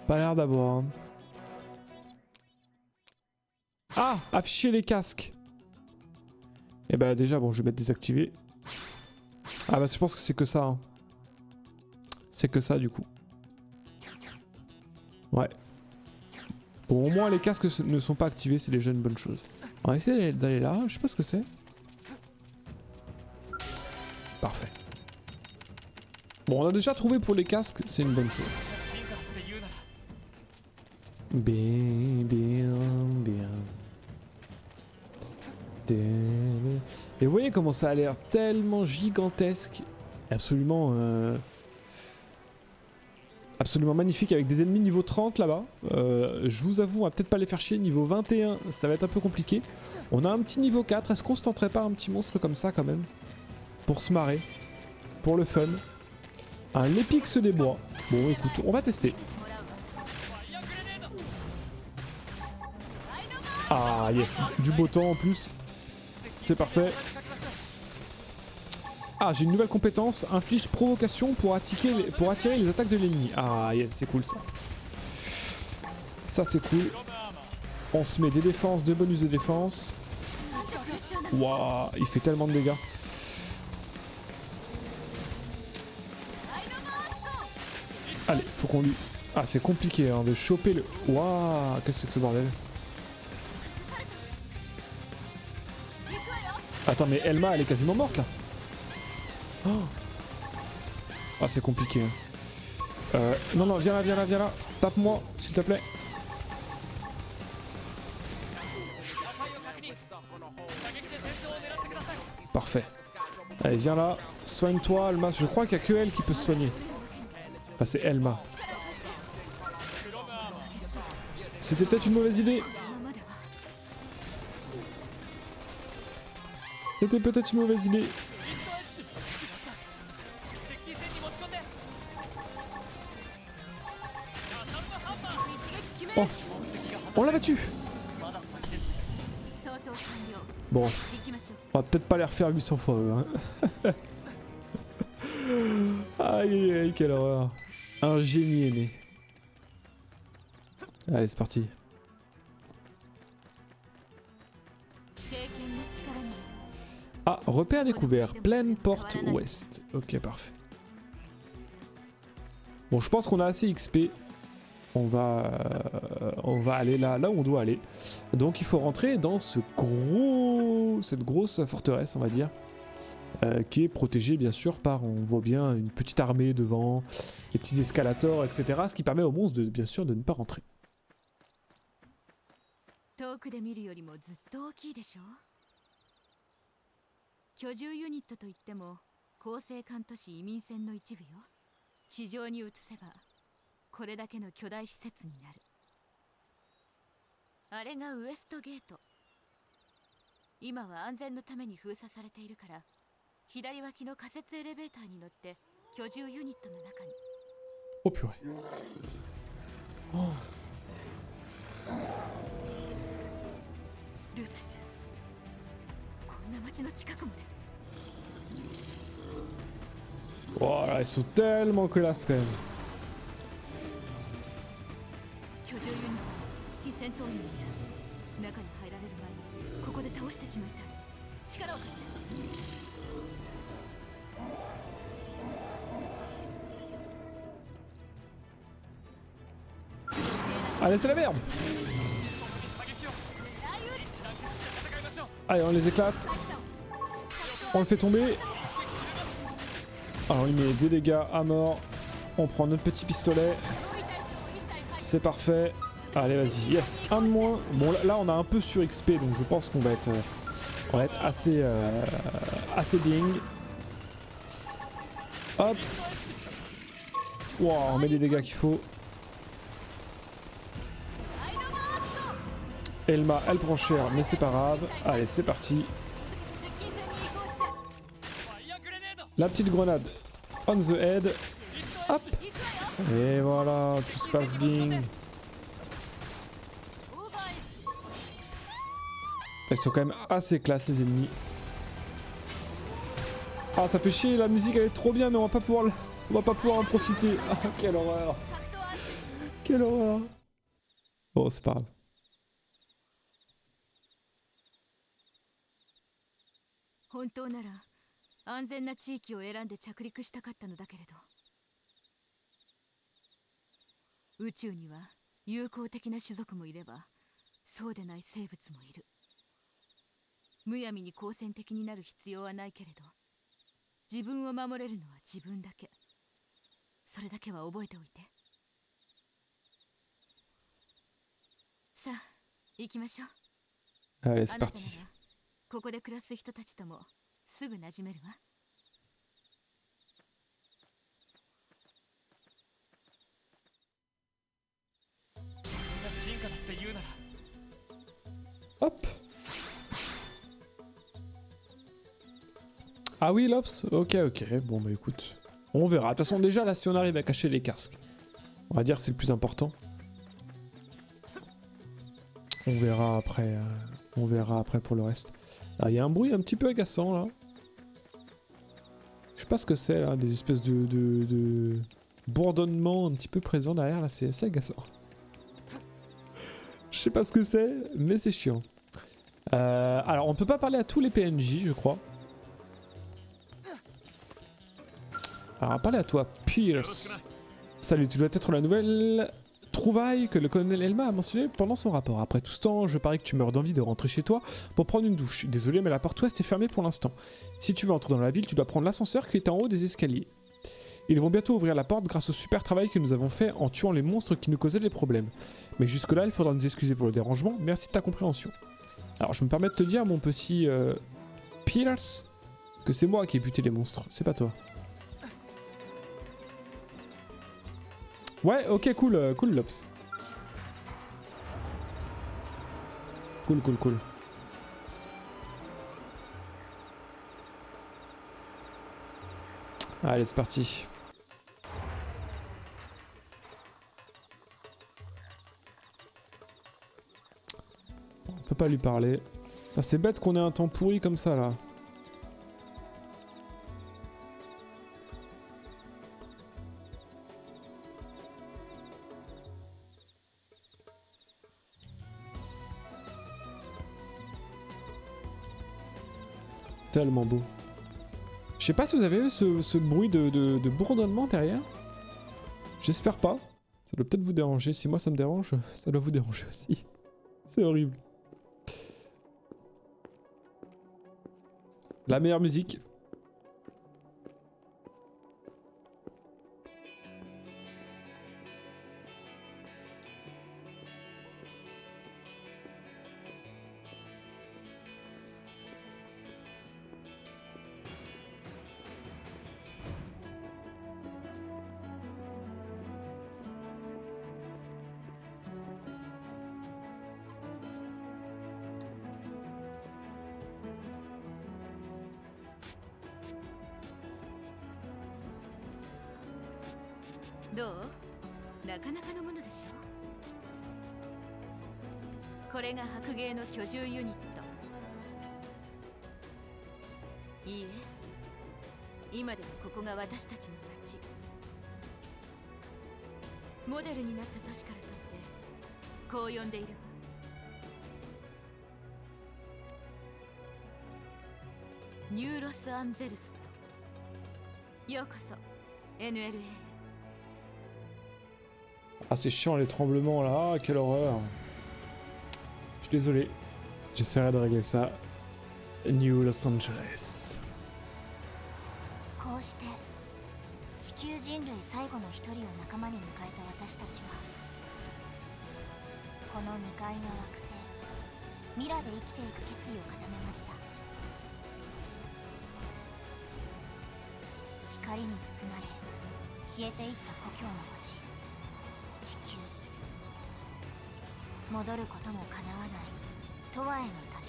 Pas l'air d'avoir. Hein. Ah, afficher les casques. Et bah déjà, bon, je vais mettre désactivé. Ah bah je pense que c'est que ça. Hein. C'est que ça du coup. Ouais. Bon, au moins les casques ne sont pas activés, c'est déjà une bonne chose. On va essayer d'aller là, je sais pas ce que c'est. Parfait. Bon, on a déjà trouvé pour les casques, c'est une bonne chose. Bien, bien, bien. Et vous voyez comment ça a l'air tellement gigantesque, absolument, absolument magnifique, avec des ennemis niveau 30 là-bas. Je vous avoue, on va peut-être pas les faire chier. Niveau 21, ça va être un peu compliqué. On a un petit niveau 4. Est-ce qu'on se tenterait pas un petit monstre comme ça quand même, pour se marrer, pour le fun? Un Lépix des bois. Bon, écoute, on va tester. Ah yes, du beau temps en plus. C'est parfait. Ah, j'ai une nouvelle compétence. Inflige provocation pour attirer les attaques de l'ennemi. Ah yes, c'est cool ça. Ça c'est cool. On se met des défenses, des bonus de défense. Waouh, il fait tellement de dégâts. Allez, faut qu'on lui... Ah, c'est compliqué hein, de choper le... Waouh, qu'est-ce que c'est que ce bordel? Attends, mais Elma, elle est quasiment morte là. Oh. Ah, c'est compliqué. Hein. Non, non, viens là, viens là, viens là. Tape-moi, s'il te plaît. Parfait. Allez, viens là. Soigne-toi, Elma. Je crois qu'il n'y a que elle qui peut se soigner. Enfin, c'est Elma. C'était peut-être une mauvaise idée. C'était peut-être une mauvaise idée. Oh, on l'a battu. Bon, on va peut-être pas les refaire 800 fois eux. Hein. Aïe aïe aïe, quelle horreur. Un génie est né. Allez, c'est parti. Ah, repère découvert, pleine porte ouest. Ok, parfait. Bon, je pense qu'on a assez XP. On va aller là où on doit aller. Donc il faut rentrer dans cette grosse forteresse, on va dire. Qui est protégée bien sûr par, on voit bien, une petite armée devant, les petits escalators, etc. Ce qui permet aux monstres, bien sûr, de ne pas rentrer. 居住ユニットといっても構成艦都市移民船の一部よ。地上に移せばこれだけの巨大施設になる。あれがウエストゲート。今は安全のために封鎖されているから、左脇の仮設エレベーターに乗って居住ユニットの中に。Oh purée. Oh. ループス、こんな街の近くまで。Voilà, ils sont tellement classe quand même. 居住ユニット、非戦闘員にいる。中に入られる前にここで倒してしまいたい。力を貸して。Allez, c'est la merde. Allez, on les éclate. On le fait tomber. Alors, il met des dégâts à mort. On prend notre petit pistolet. C'est parfait. Allez, vas-y. Yes, un de moins. Bon, là, on a un peu sur XP, donc je pense qu'on va être assez bien. Hop. Wow, on met les dégâts qu'il faut. Elma, elle prend cher, mais c'est pas grave. Allez, c'est parti. La petite grenade on the head. Hop. Et voilà, tout se passe bien. Ils sont quand même assez classe, ces ennemis. Ah, ça fait chier, la musique elle est trop bien, mais on va pas pouvoir en profiter. Ah, quelle horreur. Quelle horreur. Bon, c'est pas grave. 本当なら安全な地域を選んで着陸したかったのだけれど、宇宙には友好的な種族もいればそうでない生物もいる。むやみに好戦的になる必要はないけれど、自分を守れるのは自分だけ。それだけは覚えておいて。さあ、行きましょう。 Allez, c'est parti. ここで暮らす人たちともすぐ馴染めるわ。進化だって言うなら。 Hop. Ah oui, l'Ops. Ok, ok. Bon, bah écoute. On verra. De toute façon, déjà, là, si on arrive à cacher les casques, on va dire que c'est le plus important. On verra après pour le reste. Il y a un bruit un petit peu agaçant, là. Je sais pas ce que c'est, là. Des espèces de bourdonnements un petit peu présents derrière, là. C'est assez agaçant. Je sais pas ce que c'est, mais c'est chiant. Alors, on peut pas parler à tous les PNJ, je crois. Alors, on va parler à toi, Pierce. Salut, tu dois être la nouvelle trouvaille que le colonel Elma a mentionné pendant son rapport. Après tout ce temps, je parie que tu meurs d'envie de rentrer chez toi pour prendre une douche. Désolé, mais la porte ouest est fermée pour l'instant. Si tu veux entrer dans la ville, tu dois prendre l'ascenseur qui est en haut des escaliers. Ils vont bientôt ouvrir la porte grâce au super travail que nous avons fait en tuant les monstres qui nous causaient des problèmes. Mais jusque-là, il faudra nous excuser pour le dérangement. Merci de ta compréhension. Alors, je me permets de te dire, mon petit Pierce, que c'est moi qui ai buté les monstres, c'est pas toi. Ouais, ok, cool, cool, Lops. Cool. Allez, c'est parti. On peut pas lui parler. Ah, c'est bête qu'on ait un temps pourri comme ça là. Tellement beau. Je sais pas si vous avez eu ce bruit de bourdonnement derrière. J'espère pas. Ça doit peut-être vous déranger. Si moi ça me dérange, ça doit vous déranger aussi. C'est horrible. La meilleure musique.どう？なかなかのものでしょ。これが白芸の居住ユニット。いいえ、今ではここが私たちの町。モデルになった年からとってこう呼んでいるわ。ニューロス・アンゼルスと。ようこそ NLA。Ah c'est chiant les tremblements là, ah, quelle horreur. Je suis désolé, j'essaierai de régler ça. New Los Angeles. こうして地球人類最後の一人を仲間に迎えた私たちはこの未開の惑星ミラで生きていく決意を固めました。光に包まれ消えていった故郷の星地球。戻ることも叶わない永遠の旅。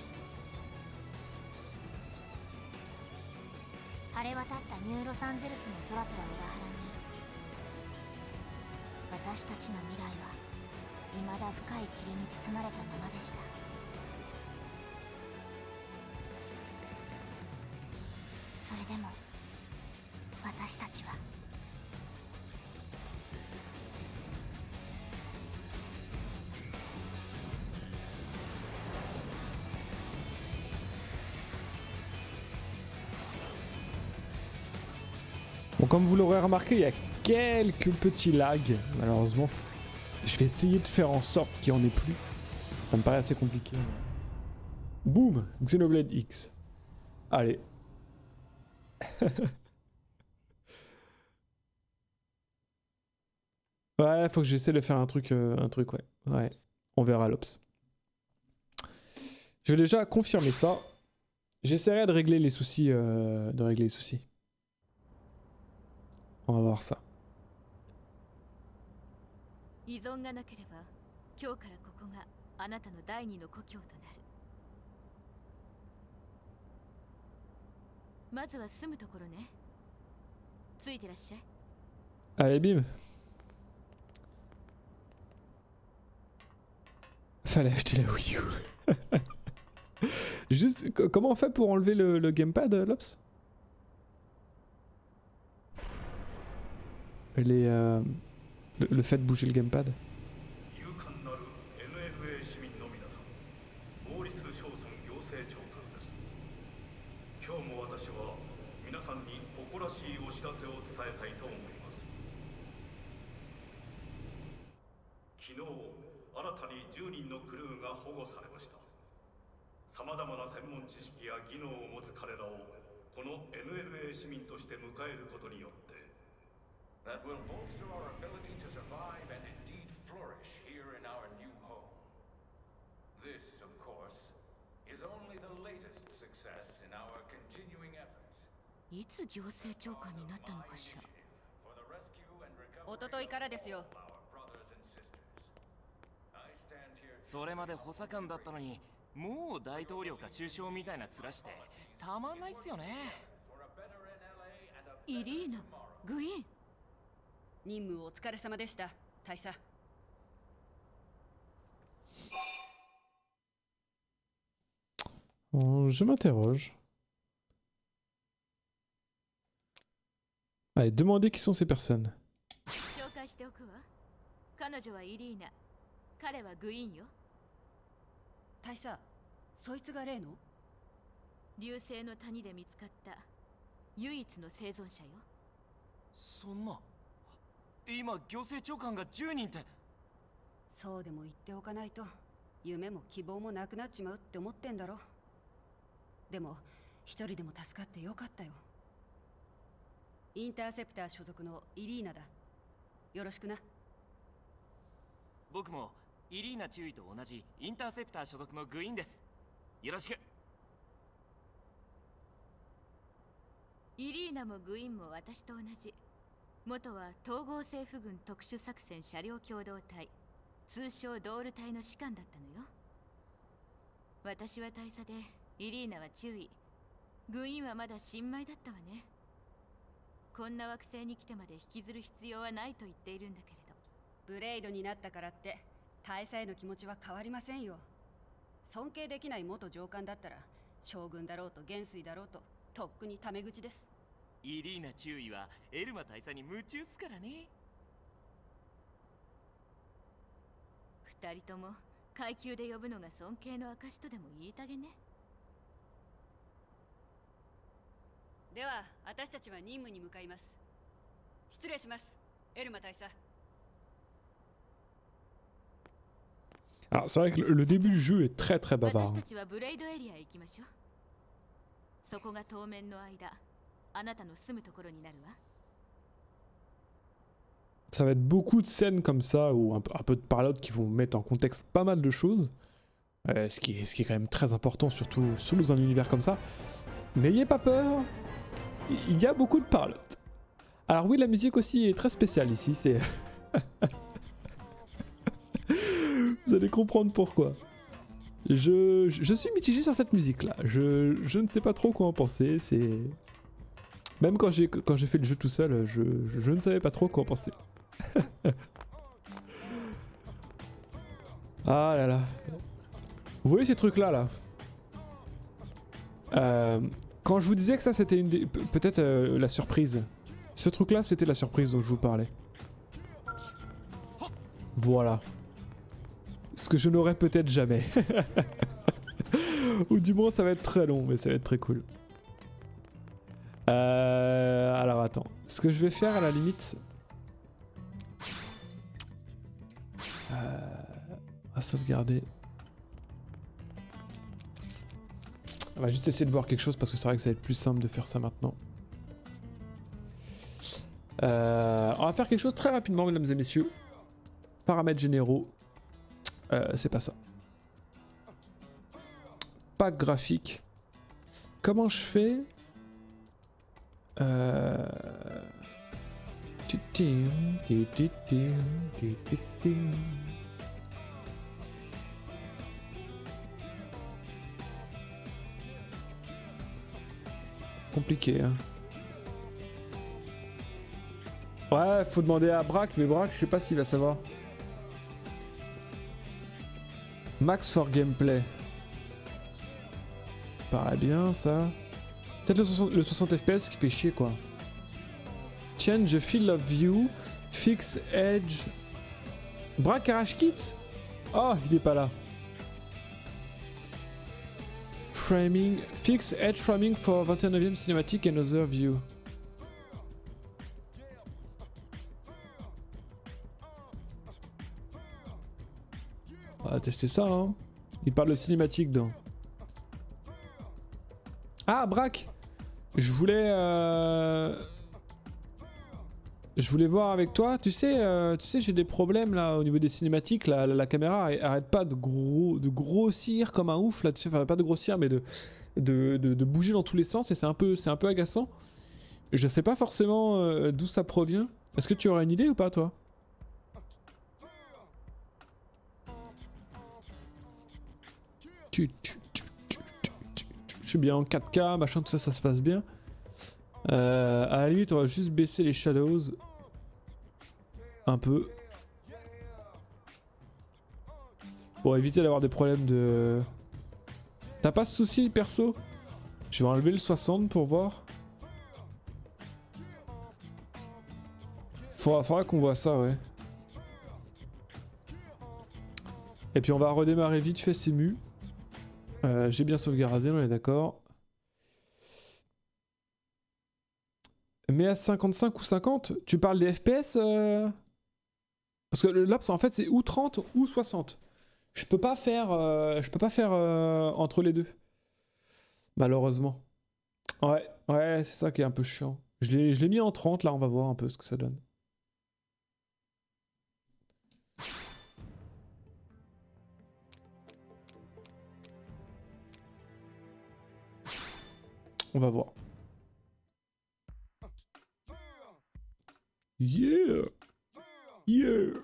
晴れ渡ったニューロサンゼルスの空とは裏腹に私たちの未来は未だ深い霧に包まれたままでした。それでも私たちはBon, comme vous l'aurez remarqué, il y a quelques petits lags. Malheureusement, je vais essayer de faire en sorte qu'il n'y en ait plus. Ça me paraît assez compliqué. Boum, Xenoblade X. Allez. Ouais, faut que j'essaie de faire un truc, ouais. Ouais, on verra l'Ops. Je vais déjà confirmer ça. J'essaierai de régler les soucis, On va voir ça. 依存がなければ今日からここがあなたの第二の故郷となる。まずは住むところね。ついてらっしゃい。 Allez, bim. Fallait acheter la Wii U. Juste, comment on fait pour enlever le gamepad, Lops? Le fait de bouger le gamepad. 様々な専門知識や技能を持つ彼らをこの NLA 市民として迎えることによって that will bolster our ability to survive and indeed flourish here in our new home. This, of course, is only the latest success in our continuing efforts. いつ行政長官になったのかしら。 For the rescue and recovery おとといからですよ。 of our brothers and sisters. I stand here それまで補佐官だったのにもう大統領か首相みたいな面してたまんないっすよね。 for a better NLA and a イリーナ、グイーン。任務お疲れ様でした大佐。 Bon, je m'interroge. Allez, demandez qui sont ces personnes. 紹介しておくわ。彼女はイリーナ。彼はグイーンよ。大佐、そいつが例の？流星の谷で見つかった唯一の生存者よ。そんな今行政長官が10人って。そうでも言っておかないと夢も希望もなくなっちまうって思ってんだろ。でも一人でも助かってよかったよ。インターセプター所属のイリーナだ。よろしくな。僕もイリーナ注意と同じインターセプター所属のグイーンです。よろしく。イリーナもグイーンも私と同じ。元は統合政府軍特殊作戦車両共同体、通称ドール隊の士官だったのよ。私は大佐で、イリーナは中尉。グイーンはまだ新米だったわね。こんな惑星に来てまで引きずる必要はないと言っているんだけれど。ブレイドになったからって大佐への気持ちは変わりませんよ。尊敬できない元上官だったら将軍だろうと元帥だろうととっくにタメ口です。イリーナ注意はエルマ大佐に夢中っすからね。二人とも階級で呼ぶのが尊敬の証とでも言いたげね。では私たちは任務に向かいます。失礼しますエルマ大佐。 Alors, c'est vrai que le début du jeu est très très bavard. 私たちはブレイドエリアへ行きましょう。そこが当面の間、あなたの住むところになるわ。Ça va être beaucoup de scènes comme ça, ou un peu de parlotte qui vont mettre en contexte pas mal de choses. Ce qui est quand même très important, surtout dans un univers comme ça. N'ayez pas peur, il y a beaucoup de parlotte. Alors oui, la musique aussi est très spéciale ici, c'est... Vous allez comprendre pourquoi. Je suis mitigé sur cette musique-là. Je ne sais pas trop quoi en penser. C'est même quand j'ai fait le jeu tout seul, je ne savais pas trop quoi en penser. Ah là là. Vous voyez ces trucs-là, là, quand je vous disais que ça c'était une des... peut-être la surprise. Ce truc-là, c'était la surprise dont je vous parlais. Voilà. Ce que je n'aurai peut-être jamais. Ou du moins ça va être très long, mais ça va être très cool. Alors attends. Ce que je vais faire à la limite... on va sauvegarder. On va juste essayer de voir quelque chose parce que c'est vrai que ça va être plus simple de faire ça maintenant. On va faire quelque chose très rapidement, mesdames et messieurs. Paramètres généraux. C'est pas ça. Pack graphique. Comment je fais Compliqué, hein. Ouais, faut demander à Brack, mais Brack, je sais pas s'il va savoir. Max for gameplay. Paraît bien ça. Peut-être le 60 FPS qui fait chier quoi. Change the field of view. Fix edge. Brack Arrache Kit. Oh, il est pas là. Framing. Fix edge framing for 29e cinématique and other view. On va tester ça, hein. Il parle de cinématique dans. Ah, Brack. Je voulais... je voulais voir avec toi. Tu sais, j'ai des problèmes là au niveau des cinématiques. La caméra arrête pas de grossir comme un ouf là. Tu sais, enfin pas de grossir, mais de bouger dans tous les sens et c'est un peu agaçant. Je sais pas forcément d'où ça provient. Est-ce que tu aurais une idée ou pas, toi? Je suis bien en 4K, machin, tout ça, ça se passe bien. À la limite, on va juste baisser les shadows. Un peu. Pour éviter d'avoir des problèmes de... T'as pas ce souci, perso? Je vais enlever le 60 pour voir. Faudra qu'on voit ça, ouais. Et puis on va redémarrer vite fait Simu. J'ai bien sauvegardé, on est d'accord. Mais à 55 ou 50, tu parles des FPS Parce que le laps en fait c'est ou 30 ou 60. Je peux pas faire, entre les deux. Malheureusement. Ouais, c'est ça qui est un peu chiant. Je l'ai mis en 30 là, on va voir un peu ce que ça donne. On va voir. Yeah! Yeah!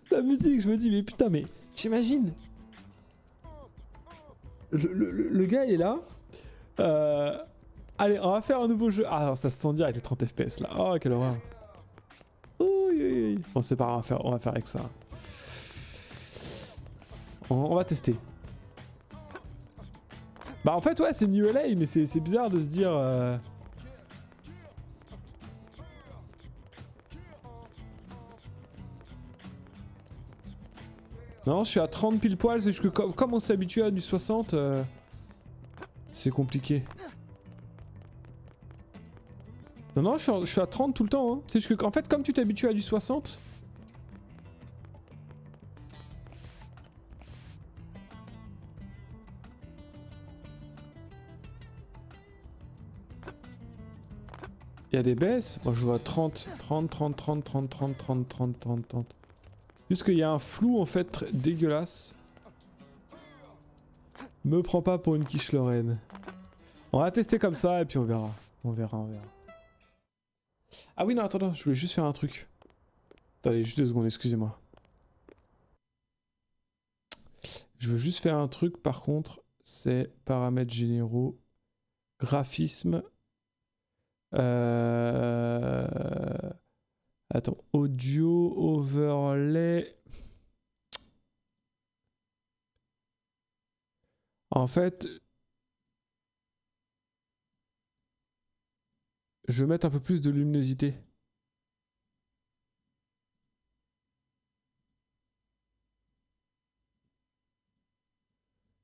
La musique, je me dis, mais putain, mais t'imagines? Le gars, il est là. Allez, on va faire un nouveau jeu. Ah, alors, ça se sent direct les 30 FPS là. Oh, quelle horreur. Bon, c'est pas grave, on va faire avec ça. On va tester. Bah en fait ouais c'est New LA mais c'est bizarre de se dire Non je suis à 30 pile poil, c'est juste que comme on s'est habitué à du 60 c'est compliqué. Non je suis à 30 tout le temps hein. C'est juste que en fait comme tu t'habitues à du 60. Il y a des baisses. Moi je vois 30. Juste qu'il y a un flou en fait dégueulasse. Me prends pas pour une quiche Lorraine. On va tester comme ça et puis on verra. On verra. Ah oui non attends, je voulais juste faire un truc. Attendez juste 2 secondes, excusez-moi. Je veux juste faire un truc par contre. C'est paramètres généraux. Graphisme. Attends, audio, overlay. En fait, je vais mettre un peu plus de luminosité.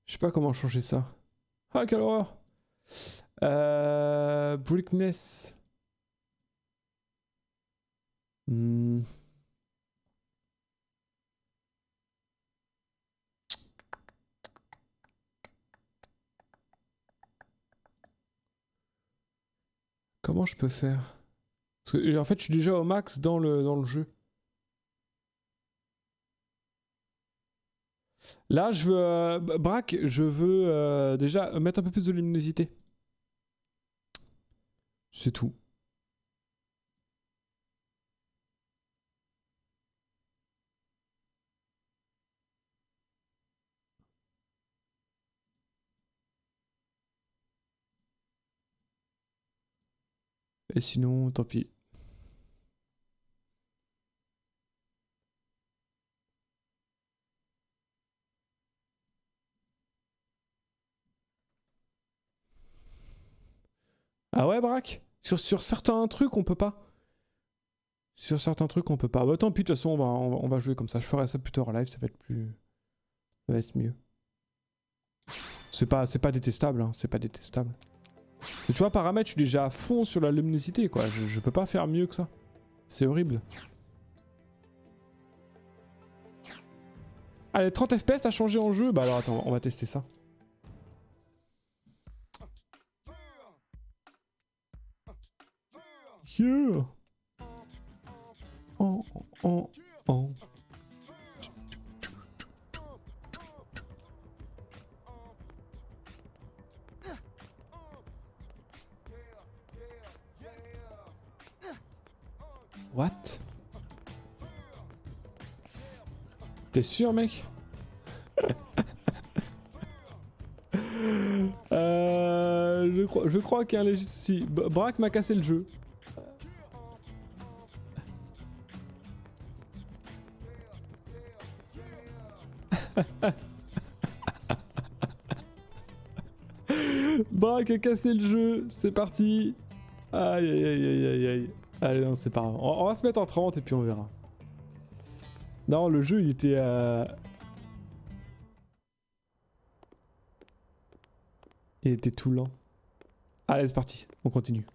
Je sais pas comment changer ça. Ah, quelle horreur! Brightness. Comment je peux faire? Parce que en fait je suis déjà au max dans le jeu. Là je veux... Braque, je veux déjà mettre un peu plus de luminosité. C'est tout. Et sinon, tant pis. Ah ouais, Braque? Sur certains trucs, on peut pas. Sur certains trucs, on peut pas. Bah tant pis, de toute façon, on va jouer comme ça. Je ferai ça plutôt en live, ça va être plus... Ça va être mieux. C'est pas détestable, hein. C'est pas détestable. Mais tu vois, paramètres, je suis déjà à fond sur la luminosité, quoi. Je peux pas faire mieux que ça. C'est horrible. Allez, 30 FPS à changer en jeu? Bah alors attends, on va tester ça. Yeah. Oh, oh, oh. What? T'es sûr, mec? Je crois qu'il y a un léger souci. Braque m'a cassé le jeu. Braque a cassé le jeu. C'est parti. Aïe aïe aïe aïe aïe aïe. Allez, non, c'est pas grave. On va se mettre en 30 et puis on verra. Non, le jeu, il était... Il était tout lent. Allez, c'est parti. On continue.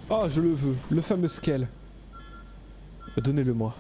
Oh, je le veux. Le fameux scale. Donnez-le-moi.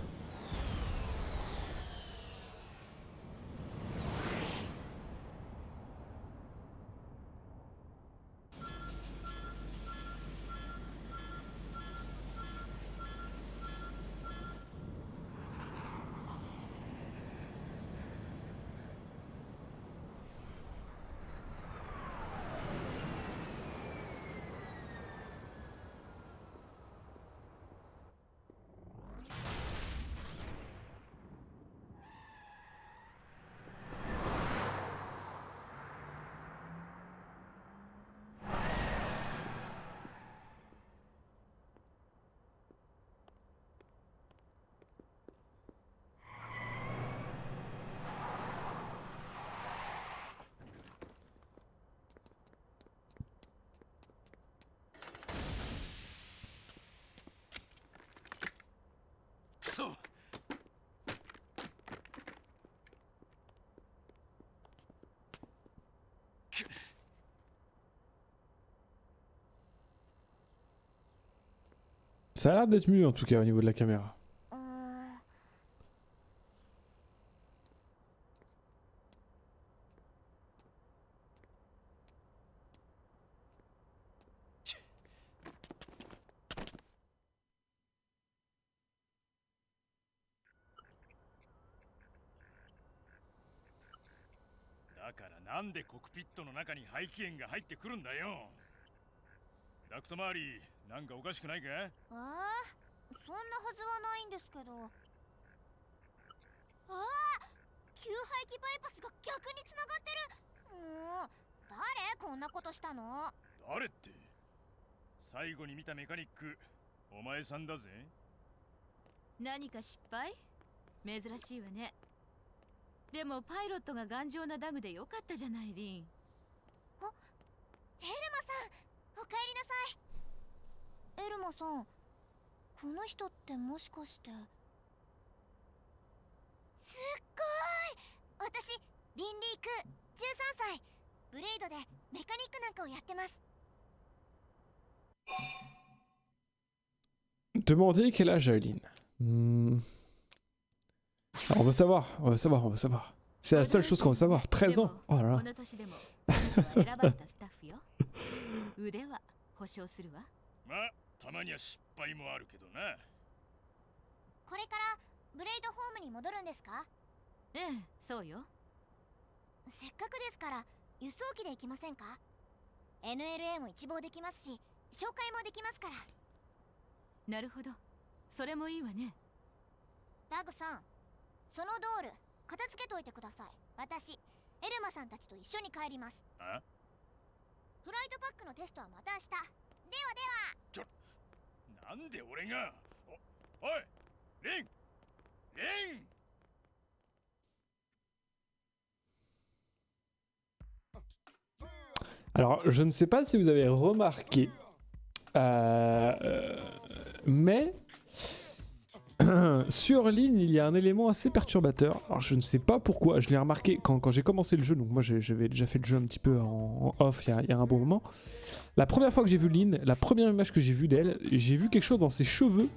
Ça a l'air d'être mieux en tout cas au niveau de la caméra. だからなんでコクピットの中に排気炎が入ってくるんだよ。ダクト周りなんかおかしくないか？そんなはずはないんですけど。給排気バイパスが逆につながってる。もう誰こんなことしたの？誰って？最後に見たメカニックお前さんだぜ。何か失敗？珍しいわね。でもパイロットが頑丈なダグでよかったじゃないリン。ヘルマさん、おかえりなさい。エルマさん、この人ってもしかして。すっごい。私リンリーク、13歳。ブレイドでメカニックなんかをやってます。Demandez quel âge a Lynn. Alors, on va savoir. C'est la seule chose qu'on va savoir. 13 ans. Oh là là. まあたまには失敗もあるけどな。これからブレイドホームに戻るんですか？ええ、そうよ。せっかくですから輸送機で行きませんか？ NLA も一望できますし、紹介もできますから。なるほど。それもいいわね。ダグさん、そのドール片付けといてください。私、エルマさんたちと一緒に帰ります。あ？フライトパックのテストはまた明日。では。なんで俺が？おい、リン！リン！ Alors, je ne sais pas si vous avez remarqué, mais sur Lynn, il y a un élément assez perturbateur. Alors, je ne sais pas pourquoi, je l'ai remarqué quand j'ai commencé le jeu, donc moi j'avais déjà fait le jeu un petit peu en off il y a un bon moment. La première fois que j'ai vu Lynn, la première image que j'ai vue d'elle, j'ai vu quelque chose dans ses cheveux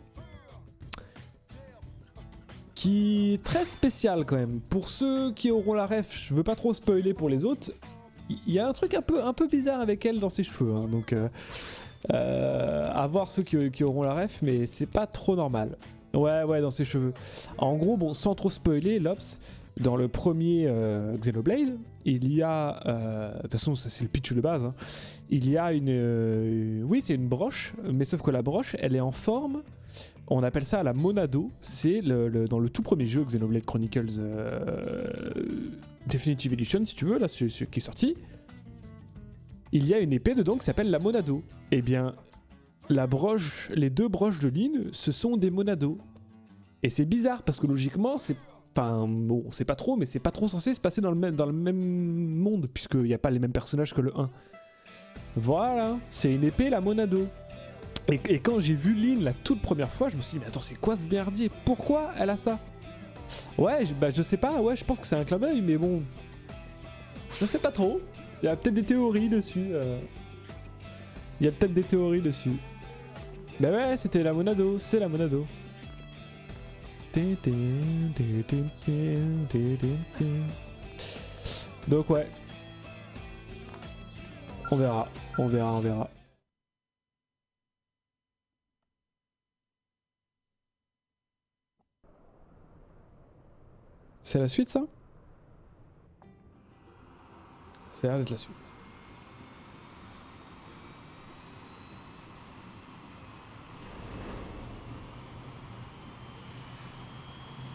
qui est très spécial quand même. Pour ceux qui auront la ref, je veux pas trop spoiler pour les autres. Il y a un truc un peu bizarre avec elle dans ses cheveux, hein, donc à voir ceux qui auront la ref, mais c'est pas trop normal. Ouais, dans ses cheveux. En gros, bon, sans trop spoiler, Lops, dans le premier Xenoblade, il y a... de toute façon, ça c'est le pitch de base. Hein, il y a une... oui, c'est une broche, mais sauf que la broche, elle est en forme... On appelle ça la Monado. C'est dans le tout premier jeu Xenoblade Chronicles Definitive Edition, si tu veux, là, qui est sorti. Il y a une épée dedans qui s'appelle la Monado. Eh bien, les deux broches de Lyn, ce sont des Monados. Et c'est bizarre parce que logiquement, c'est... Enfin, bon, on sait pas trop, mais c'est pas trop censé se passer dans le même monde, puisqu'il n'y a pas les mêmes personnages que le 1. Voilà, c'est une épée, la Monado. Et quand j'ai vu Lyn la toute première fois, je me suis dit, mais attends, c'est quoi ce merdier? Pourquoi elle a ça? Ouais, je sais pas, ouais, je pense que c'est un clin d'œil, mais bon... Je sais pas trop. Il y a peut-être des théories dessus. Bah ouais, c'était la Monado, c'est la Monado. Donc ouais. On verra. C'est la suite, ça? Ça a l'air d'être la suite.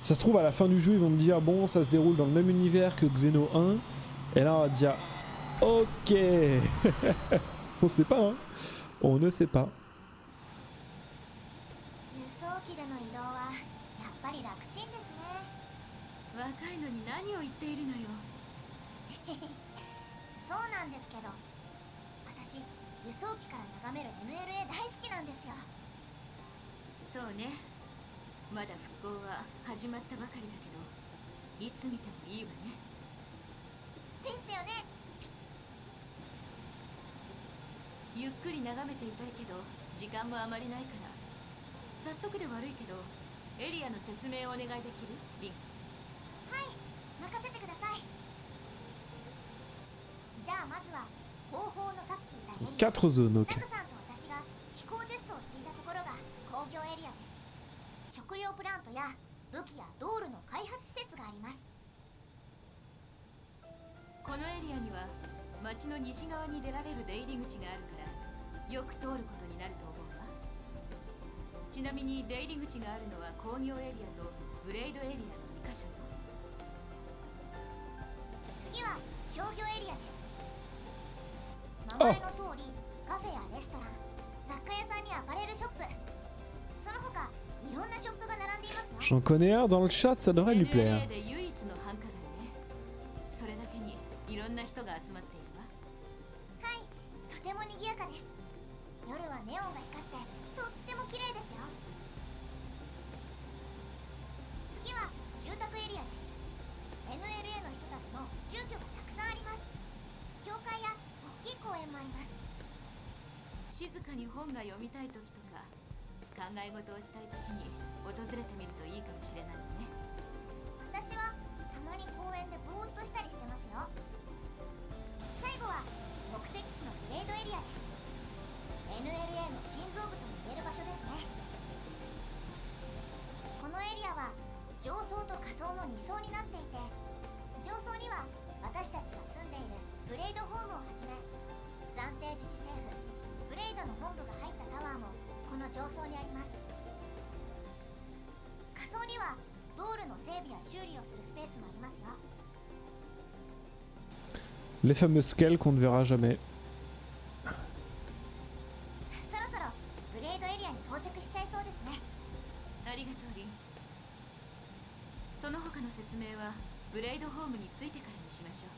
Ça se trouve, à la fin du jeu, ils vont me dire, bon, ça se déroule dans le même univers que Xeno 1. Et là, on va dire, ok. On sait pas, hein. On ne sait pas. 輸送機での移動はやっぱり楽ちんですね。若いのに何を言っているのよ。そうなんですけど、私輸送機から眺める NLA 大好きなんですよ。そうね。まだ復興は始まったばかりだけど、いつ見てもいいわね。ですよね。ゆっくり眺めていたいけど、時間もあまりないから。早速で悪いけど、エリアの説明をお願いできる？リン。はい、任せてください。じゃあまずは後方のさっき言ったエリア。4 zones, ok. タクさんと私が飛行テストをしていたところが工業エリアです。食料プラントや武器や道路の開発施設があります。このエリアには町の西側に出られる出入り口があるからよく通ることになると思うわ。ちなみに出入り口があるのは工業エリアとブレイドエリアの2カ所よ。次は商業エリアです。名前の通りカフェやレストラン、雑貨屋さんにアパレルショップ、その他いろんなショップが並んでいますよ。 J'en connais un dans le chat, ça devrait lui plaire. NLA で唯一の繁華街ね。それだけにいろんな人が集まっているわ。はい、とても賑やかです。夜はネオンが光ってとっても綺麗ですよ。次は住宅エリアです。 NLA の人たちの住居がたくさんあります。教会や大きい公園もあります。静かに本が読みたい時とか考え事をしたい時に訪れてみるといいかもしれないわね。私はたまに公園でぼーっとしたりしてますよ。最後は目的地のブレードエリアです。 NLA の心臓部とも言える場所ですね。このエリアは上層と下層の2層になっていて、上層には私たちが住んでいるブレイドホームをはじめ暫定自治政府ブレイドの本部が入ったタワーもこの上層にあります。下層には道路の整備や修理をするスペースもありますよ。 Les fameux scales qu'on ne verra jamais. そろそろブレイドエリアに到着しちゃいそうですね。ありがとうリン。その他の説明はブレイドホームについてからにしましょう。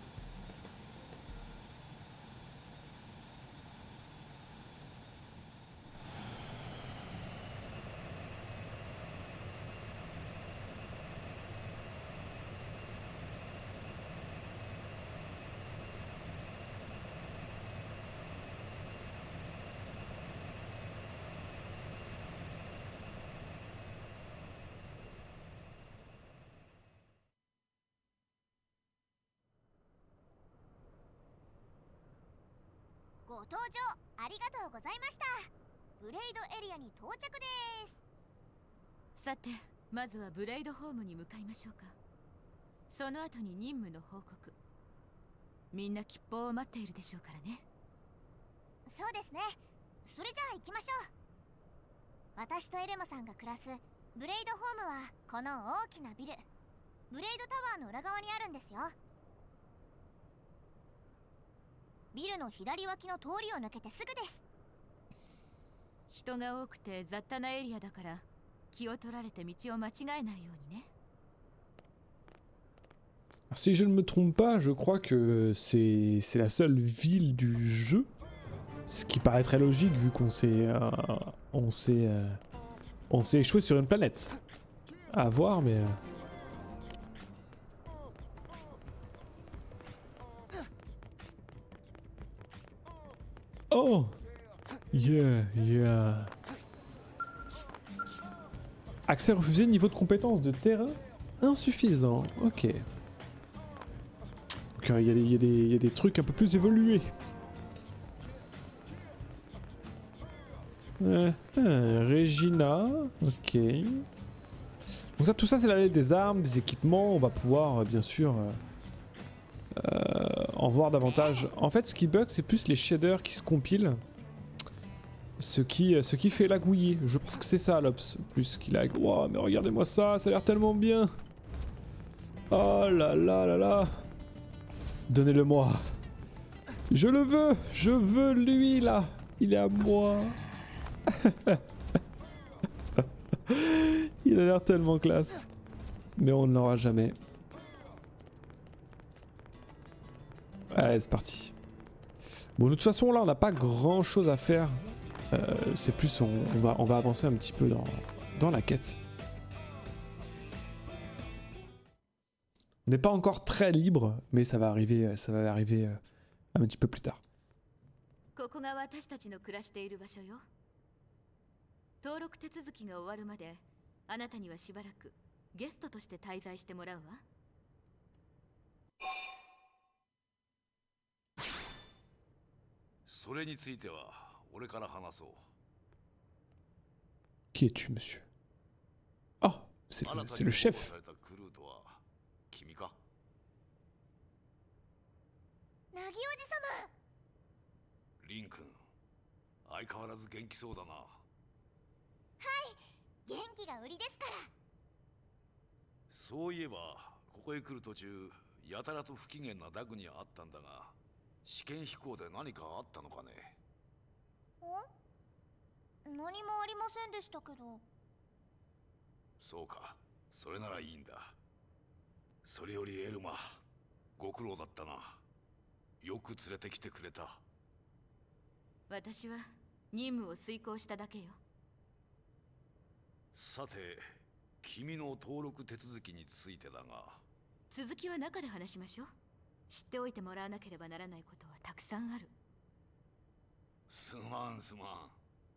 ご搭乗ありがとうございました。ブレイドエリアに到着です。さてまずはブレイドホームに向かいましょうか。その後に任務の報告。みんな吉報を待っているでしょうからね。そうですね。それじゃあ行きましょう。私とエルマさんが暮らすブレイドホームはこの大きなビル、ブレイドタワーの裏側にあるんですよ。ビルの左脇の通りを抜けてすぐです。人が多くて雑多なエリアだから気を取られて道を間違えないようにね。Si je ne me trompe pas, je crois que c'est la seule ville du jeu, ce qui paraît très logique vu qu'on s'est échoué sur une planète. À voir, mais oh, yeah. Accès refusé, niveau de compétence de terrain insuffisant. Ok. Donc il y a des trucs un peu plus évolués. Regina, ok. Donc ça, tout ça c'est la liste des armes, des équipements. On va pouvoir bien sûr en voir davantage. En fait ce qui bug c'est plus les shaders qui se compilent. Ce qui fait lagouiller. Je pense que c'est ça l'Ops. Plus qu'il lag. Wow, mais regardez-moi ça, ça a l'air tellement bien. Oh là là là là. Donnez-le-moi. Je le veux. Je veux lui là. Il est à moi. Il a l'air tellement classe. Mais on ne l'aura jamais. Allez, c'est parti. Bon, de toute façon, là, on n'a pas grand-chose à faire. C'est plus, on va avancer un petit peu dans la quête. On n'est pas encore très libre, mais ça va arriver un petit peu plus tard. ここが私たちの暮らしている場所よ。登録手続きが終わるまであなたにはしばらくゲストとして滞在してもらうわ。それについては俺から話そう。 Qui es-tu, monsieur? Ah, c'est le chef. 君か？ナギおじさま。リン君、相変わらず元気そうだな。はい、元気が売りですから。そういえばここへ来る途中やたらと不機嫌なダグにあったんだが、試験飛行で何かあったのかね？何もありませんでしたけど。そうか、それならいいんだ。それよりエルマ、ご苦労だったな。よく連れてきてくれた。私は任務を遂行しただけよ。さて、君の登録手続きについてだが。続きは中で話しましょう。知っておいてもらわなければならないことはたくさんある。すまん。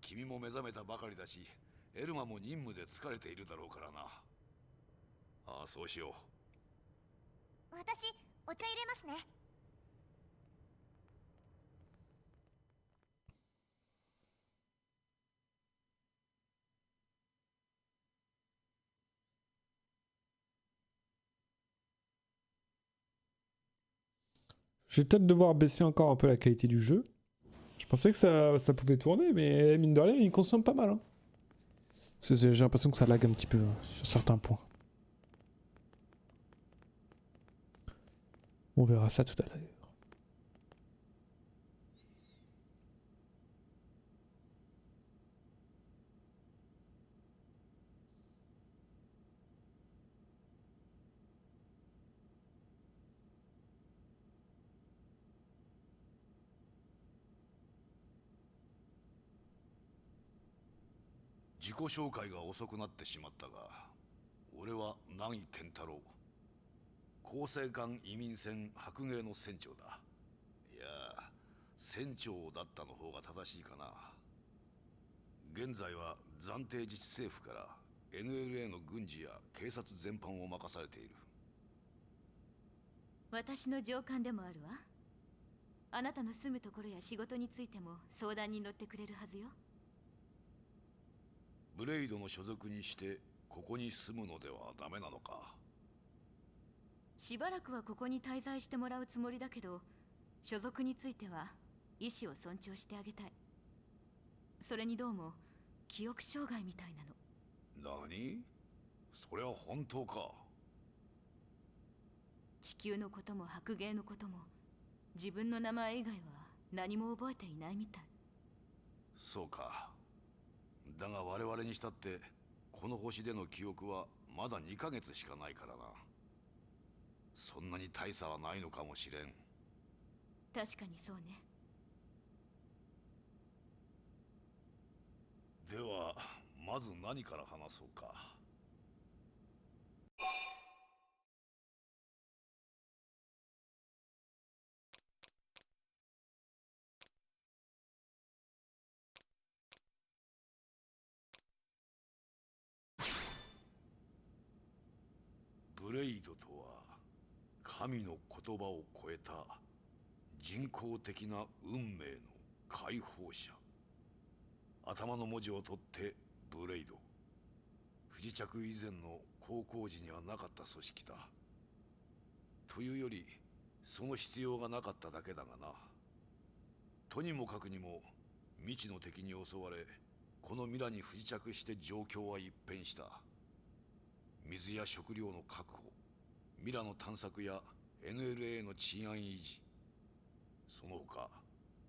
君も目覚めたばかりだし、エルマも任務で疲れているだろうからな。ああ、そうしよう。私、お茶入れますね。Je vais peut-être devoir baisser encore un peu la qualité du jeu. Je pensais que ça pouvait tourner, mais mine de rien, il consomme pas mal. Hein. J'ai l'impression que ça lag un petit peu sur certains points. On verra ça tout à l'heure.自己紹介が遅くなってしまったが、俺は凪健太郎、厚生館移民船白芸の船長だ。いや、船長だったの方が正しいかな。現在は暫定自治政府から NLA の軍事や警察全般を任されている。私の上官でもあるわ。あなたの住むところや仕事についても相談に乗ってくれるはずよ。ブレイドの所属にしてここに住むのではダメなのか。しばらくはここに滞在してもらうつもりだけど、所属については意思を尊重してあげたい。それにどうも記憶障害みたいなの。何？それは本当か？地球のことも白芸のことも自分の名前以外は何も覚えていないみたい。そうか。だが我々にしたってこの星での記憶はまだ2ヶ月しかないからな。そんなに大差はないのかもしれん。確かにそうね。ではまず何から話そうか。ブレイドとは神の言葉を超えた人工的な運命の解放者。頭の文字を取ってブレイド。不時着以前の高校時にはなかった組織だ。というよりその必要がなかっただけだがな。とにもかくにも未知の敵に襲われ、このミラに不時着して状況は一変した。水や食料の確保、ミラの探索や NLA の治安維持、その他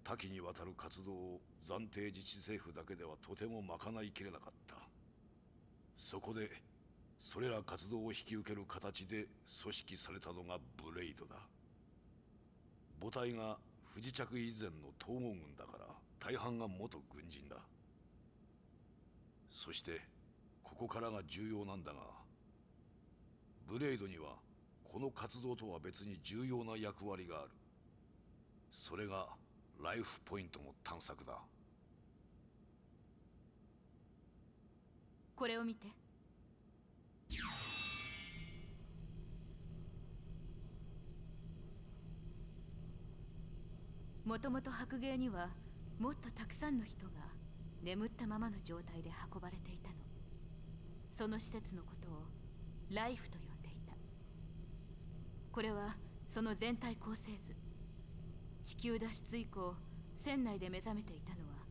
多岐にわたる活動を暫定自治政府だけではとても賄いきれなかった。そこでそれら活動を引き受ける形で組織されたのがブレイドだ。母体が不時着以前の統合軍だから大半が元軍人だ。そしてここからが重要なんだが、ブレイドにはこの活動とは別に重要な役割がある。それがライフポイントの探索だ。これを見て。もともと白芸にはもっとたくさんの人が眠ったままの状態で運ばれていたの。その施設のことをライフと呼んでいた。これはその全体構成図。地球脱出以降船内で目覚めていたのは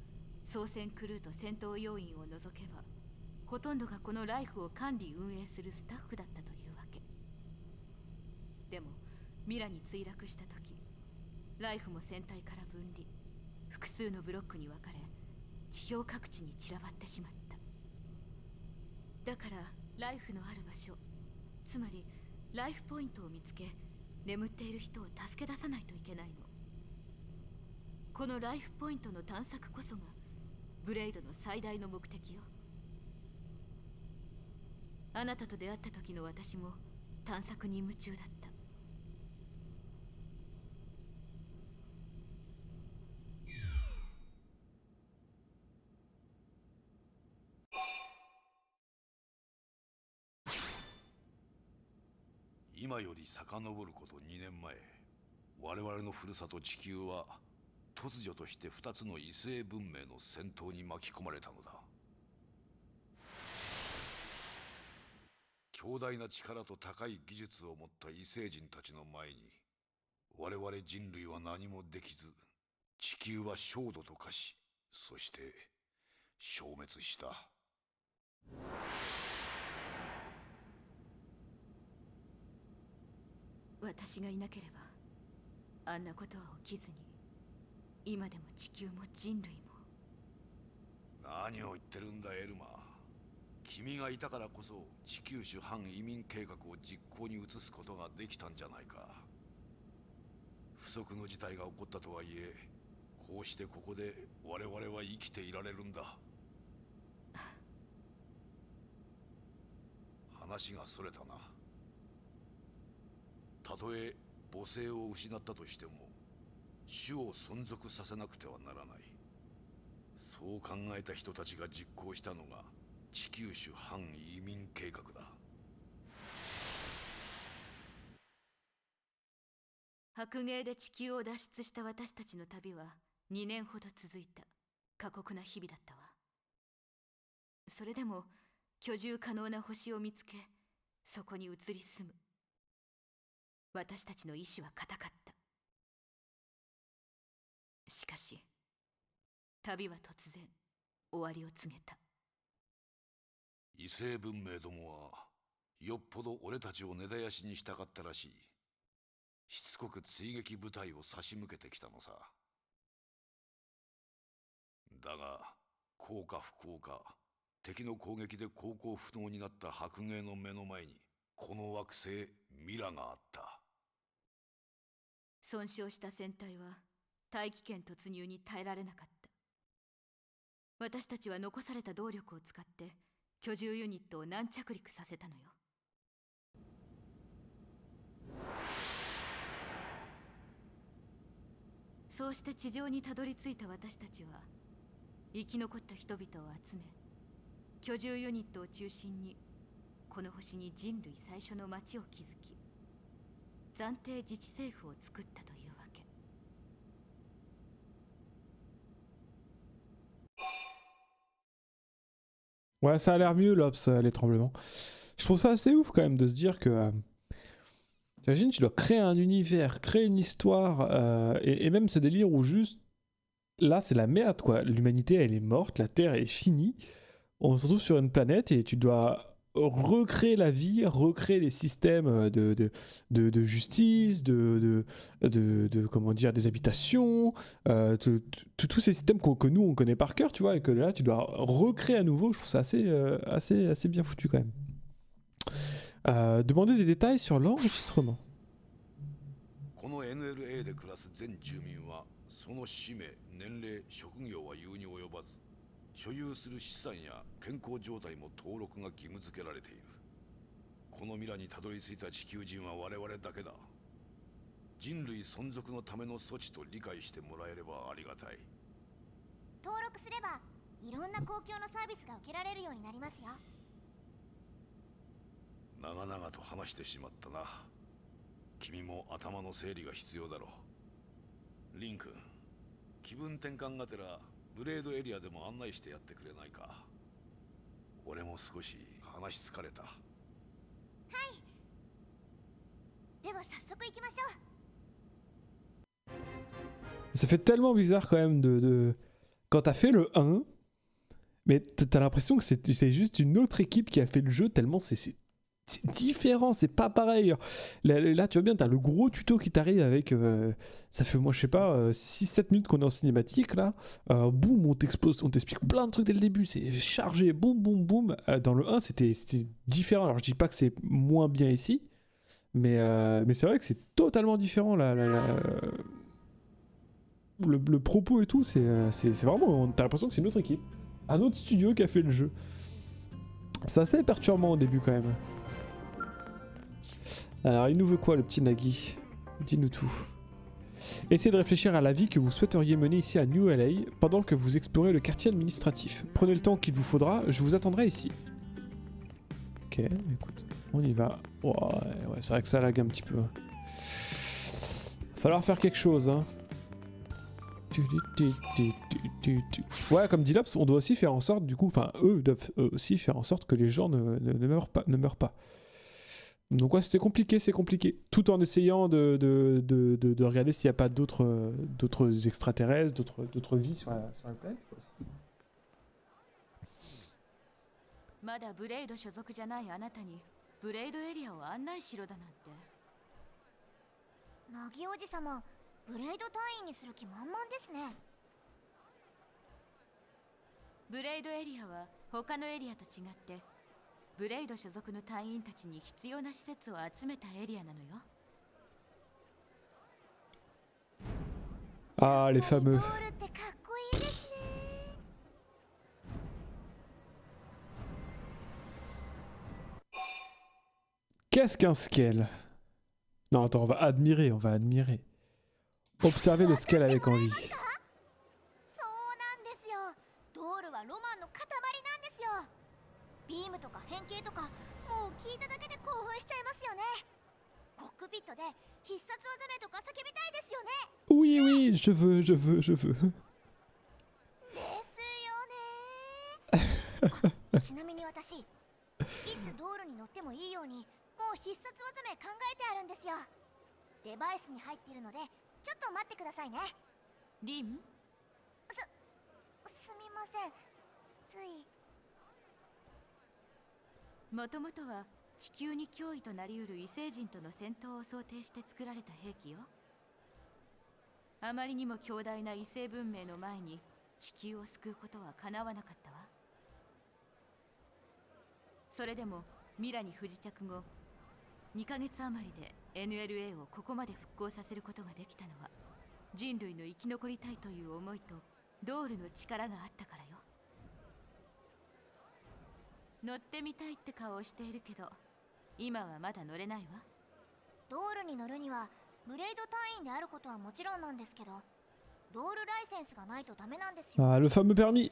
操船クルーと戦闘要員を除けばほとんどがこのライフを管理運営するスタッフだったというわけ。でもミラに墜落した時、ライフも船体から分離、複数のブロックに分かれ地表各地に散らばってしまった。だからライフのある場所、つまりライフポイントを見つけ、眠っている人を助け出さないといけないの。このライフポイントの探索こそがブレイドの最大の目的よ。あなたと出会った時の私も探索に夢中だった。今より遡ること2年前、我々のふるさと地球は突如として2つの異星文明の戦闘に巻き込まれたのだ。強大な力と高い技術を持った異星人たちの前に我々人類は何もできず、地球は焦土と化し、そして消滅した。私がいなければあんなことは起きずに、今でも地球も人類も。何を言ってるんだエルマ。君がいたからこそ地球種反移民計画を実行に移すことができたんじゃないか。不測の事態が起こったとはいえ、こうしてここで我々は生きていられるんだ。話がそれたな。たとえ母性を失ったとしても種を存続させなくてはならない。そう考えた人たちが実行したのが地球種反移民計画だ。白芸で地球を脱出した私たちの旅は2年ほど続いた過酷な日々だったわ。それでも居住可能な星を見つけ、そこに移り住む。私たちの意志は固かった。しかし旅は突然終わりを告げた。異星文明どもはよっぽど俺たちを根絶やしにしたかったらしい。しつこく追撃部隊を差し向けてきたのさ。だが幸か不幸か、敵の攻撃で航行不能になった白芸の目の前にこの惑星ミラがあった。損傷した船体は大気圏突入に耐えられなかった。私たちは残された動力を使って居住ユニットを軟着陸させたのよ。そうして地上にたどり着いた私たちは生き残った人々を集め、居住ユニットを中心にこの星に人類最初の町を築き、暫定自治政府を作ったというわけ。Ouais, ça a l'air mieux, l'Obs, les tremblements. Je trouve ça assez ouf quand même de se dire que... T'imagines, tu dois créer un univers, créer une histoire, et même ce délire où juste... Là, c'est la merde, quoi. L'humanité, elle est morte, la Terre est finie. On se retrouve sur une planète et tu dois recréer la vie, recréer des systèmes de justice, comment dire, des habitations, tous ces systèmes que nous, on connaît par cœur, tu vois, et que là, tu dois recréer à nouveau. Je trouve ça assez bien foutu, quand même. Demander des détails sur l'enregistrement. この NLA で暮らす全住民はその氏名、年齢、職業は言うに及ばず、所有する資産や健康状態も登録が義務付けられている。このミラにたどり着いた地球人は我々だけだ。人類存続のための措置と理解してもらえればありがたい。登録すればいろんな公共のサービスが受けられるようになりますよ。長々と話してしまったな。君も頭の整理が必要だろう。リン君、気分転換がてらブレードエリアでも案内してやってくれないか。俺も少し話し疲れた。はい。では早速行きましょう。Ça fait tellement bizarre quand même quand t'as fait le 1, mais t'as l'impression que c'est juste une autre équipe qui a fait le jeu, tellement c'est différent, c'est pas pareil. Là, tu vois bien, t'as le gros tuto qui t'arrive avec... ça fait, moi, je sais pas, 6-7 minutes qu'on est en cinématique, là. Boum, on t'explique plein de trucs dès le début. C'est chargé, boum, boum, boum. Dans le 1, c'était différent. Alors, je dis pas que c'est moins bien ici, mais c'est vrai que c'est totalement différent, le propos et tout. C'est vraiment... T'as l'impression que c'est une autre équipe. Un autre studio qui a fait le jeu. C'est assez perturbant au début, quand même. Alors, il nous veut quoi, le petit Nagui? Dis-nous tout. Essayez de réfléchir à la vie que vous souhaiteriez mener ici à New LA pendant que vous explorez le quartier administratif. Prenez le temps qu'il vous faudra, je vous attendrai ici. Ok, écoute, on y va. Ouais, c'est vrai que ça lag un petit peu. Va falloir faire quelque chose, hein. Ouais, comme dit Lops, on doit aussi faire en sorte, du coup, enfin, eux doivent aussi faire en sorte que les gens ne meurent pas. Donc ouais, c'est compliqué, tout en essayant de regarder s'il n'y a pas d'autres extraterrestres, d'autres vies sur la planète. まだブレイド所属じゃないあなたにブレイドエリアを案内しろだなんて。ナギおじさま、ブレイド隊員にする気満々ですね。ブレイドエリアは他のエリアと違ってブレイド所属の隊員たちに必要な施設を集めたエリアなのよ。Ah, les fameux. Qu'est-ce qu'un scale? Non, attends, on va admirer. Observez le scale avec envie. コックピットで必殺技名とか叫びたいですよね。 Oui, oui, je veux, je veux, je veux. ですよね。あ、ちなみに私、いつ道路に乗ってもいいようにもう必殺技名考えてあるんですよ。デバイスに入っているのでちょっと待ってくださいね。リン、すみません、つい。もともとは地球に脅威となりうる異星人との戦闘を想定して作られた兵器よ。あまりにも強大な異星文明の前に地球を救うことは叶わなかったわ。それでもミラに不時着後2ヶ月余りで NLA をここまで復興させることができたのは、人類の生き残りたいという思いとドールの力があったからよ。乗ってみたいって顔をしているけど、今はまだ乗れないわ。ドールに乗るにはブレイド隊員であることはもちろんなんですけど、ドールライセンスがないとダメなんですよ。Ah, le fameux permis.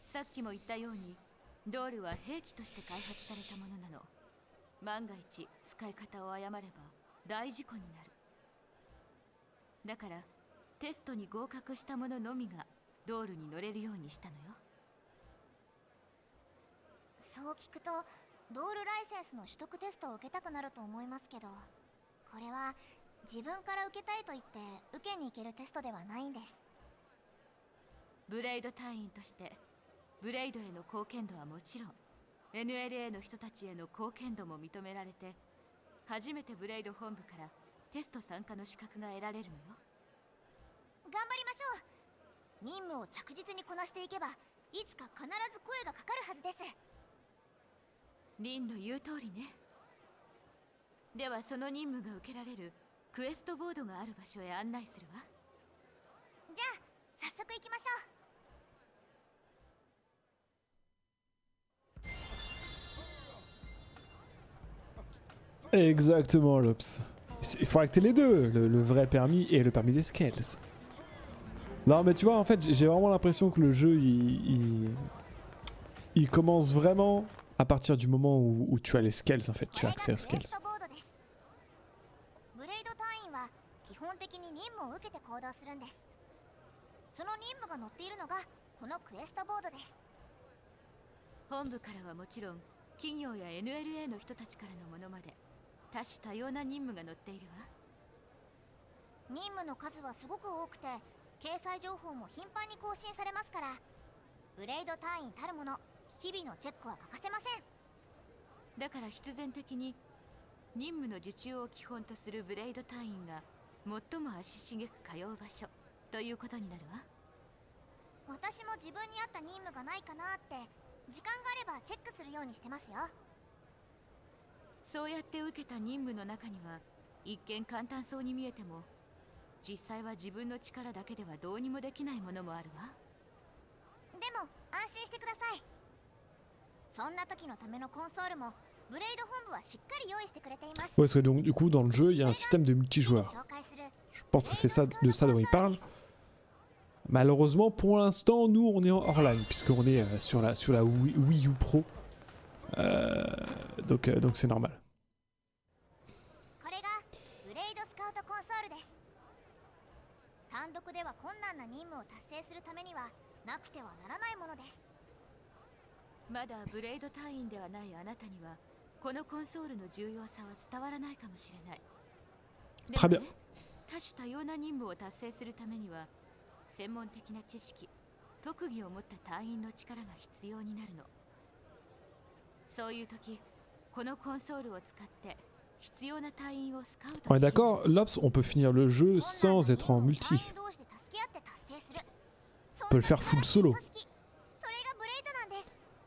さっきも言ったように、ドールは兵器として開発されたものなの。万が一使い方を誤れば大事故になる。だからテストに合格した者のみがドールに乗れるようにしたのよ。そう聞くとドールライセンスの取得テストを受けたくなると思いますけど、これは自分から受けたいと言って受けに行けるテストではないんです。ブレイド隊員としてブレイドへの貢献度はもちろん NLA の人たちへの貢献度も認められて、初めてブレイド本部からテスト参加の資格が得られるのよ。頑張りましょう。任務を着実にこなしていけばいつか必ず声がかかるはずです。リンの言う通りね。ではその任務が受けられるクエストボードがある場所へ案内するわ。じゃあ早速行きましょう。Exactement, Lops. Il faut acter les deux, le vrai permis et le permis des scales. Non, mais tu vois, en fait, j'ai vraiment l'impression que le jeu, il commence vraiment à partir du moment où tu as les scales, en fait. Tu as accès aux scales. ブレイド隊員は基本的に任務を受けて行動するんです。その任務が載っているのがこのクエストボードです。本部からはもちろん企業や NLA の人たちからのものまで多種多様な任務が載っているわ。任務の数はすごく多くて掲載情報も頻繁に更新されますから、ブレイド隊員たるもの日々のチェックは欠かせません。だから必然的に任務の受注を基本とするブレイド隊員が最も足しげく通う場所ということになるわ。私も自分に合った任務がないかなって時間があればチェックするようにしてますよ。そうやって受けた任務の中には一見簡単そうに見えても、実際は自分の力だけではどうにもできないものもあるわ。でも安心してください。そんな時のためのコンソールもブレイド本部はしっかり用意してくれています。Ouais, parce que donc, du coup, dans le jeu, il y a un système de multijoueur. Je pense que c'est ça, de ça dont il parle. Malheureusement, pour l'instant, nous, on est en hors-line, puisqu'on est sur la Wii U Pro. Donc c'est normal. これがブレイドスカウトコンソールです。単独では困難な任務を達成するためにはなくてはならないものです。まだブレイド隊員ではないあなたにはこのコンソールの重要さは伝わらないかもしれない。でもね、多種多様な任務を達成するためには専門的な知識、特技を持った隊員の力が必要になるの。そういう時、このコンソールを使って必要な隊員をスカウトできる。On est d'accord, Lops, on peut finir le jeu sans être en multi. On peut le faire full solo.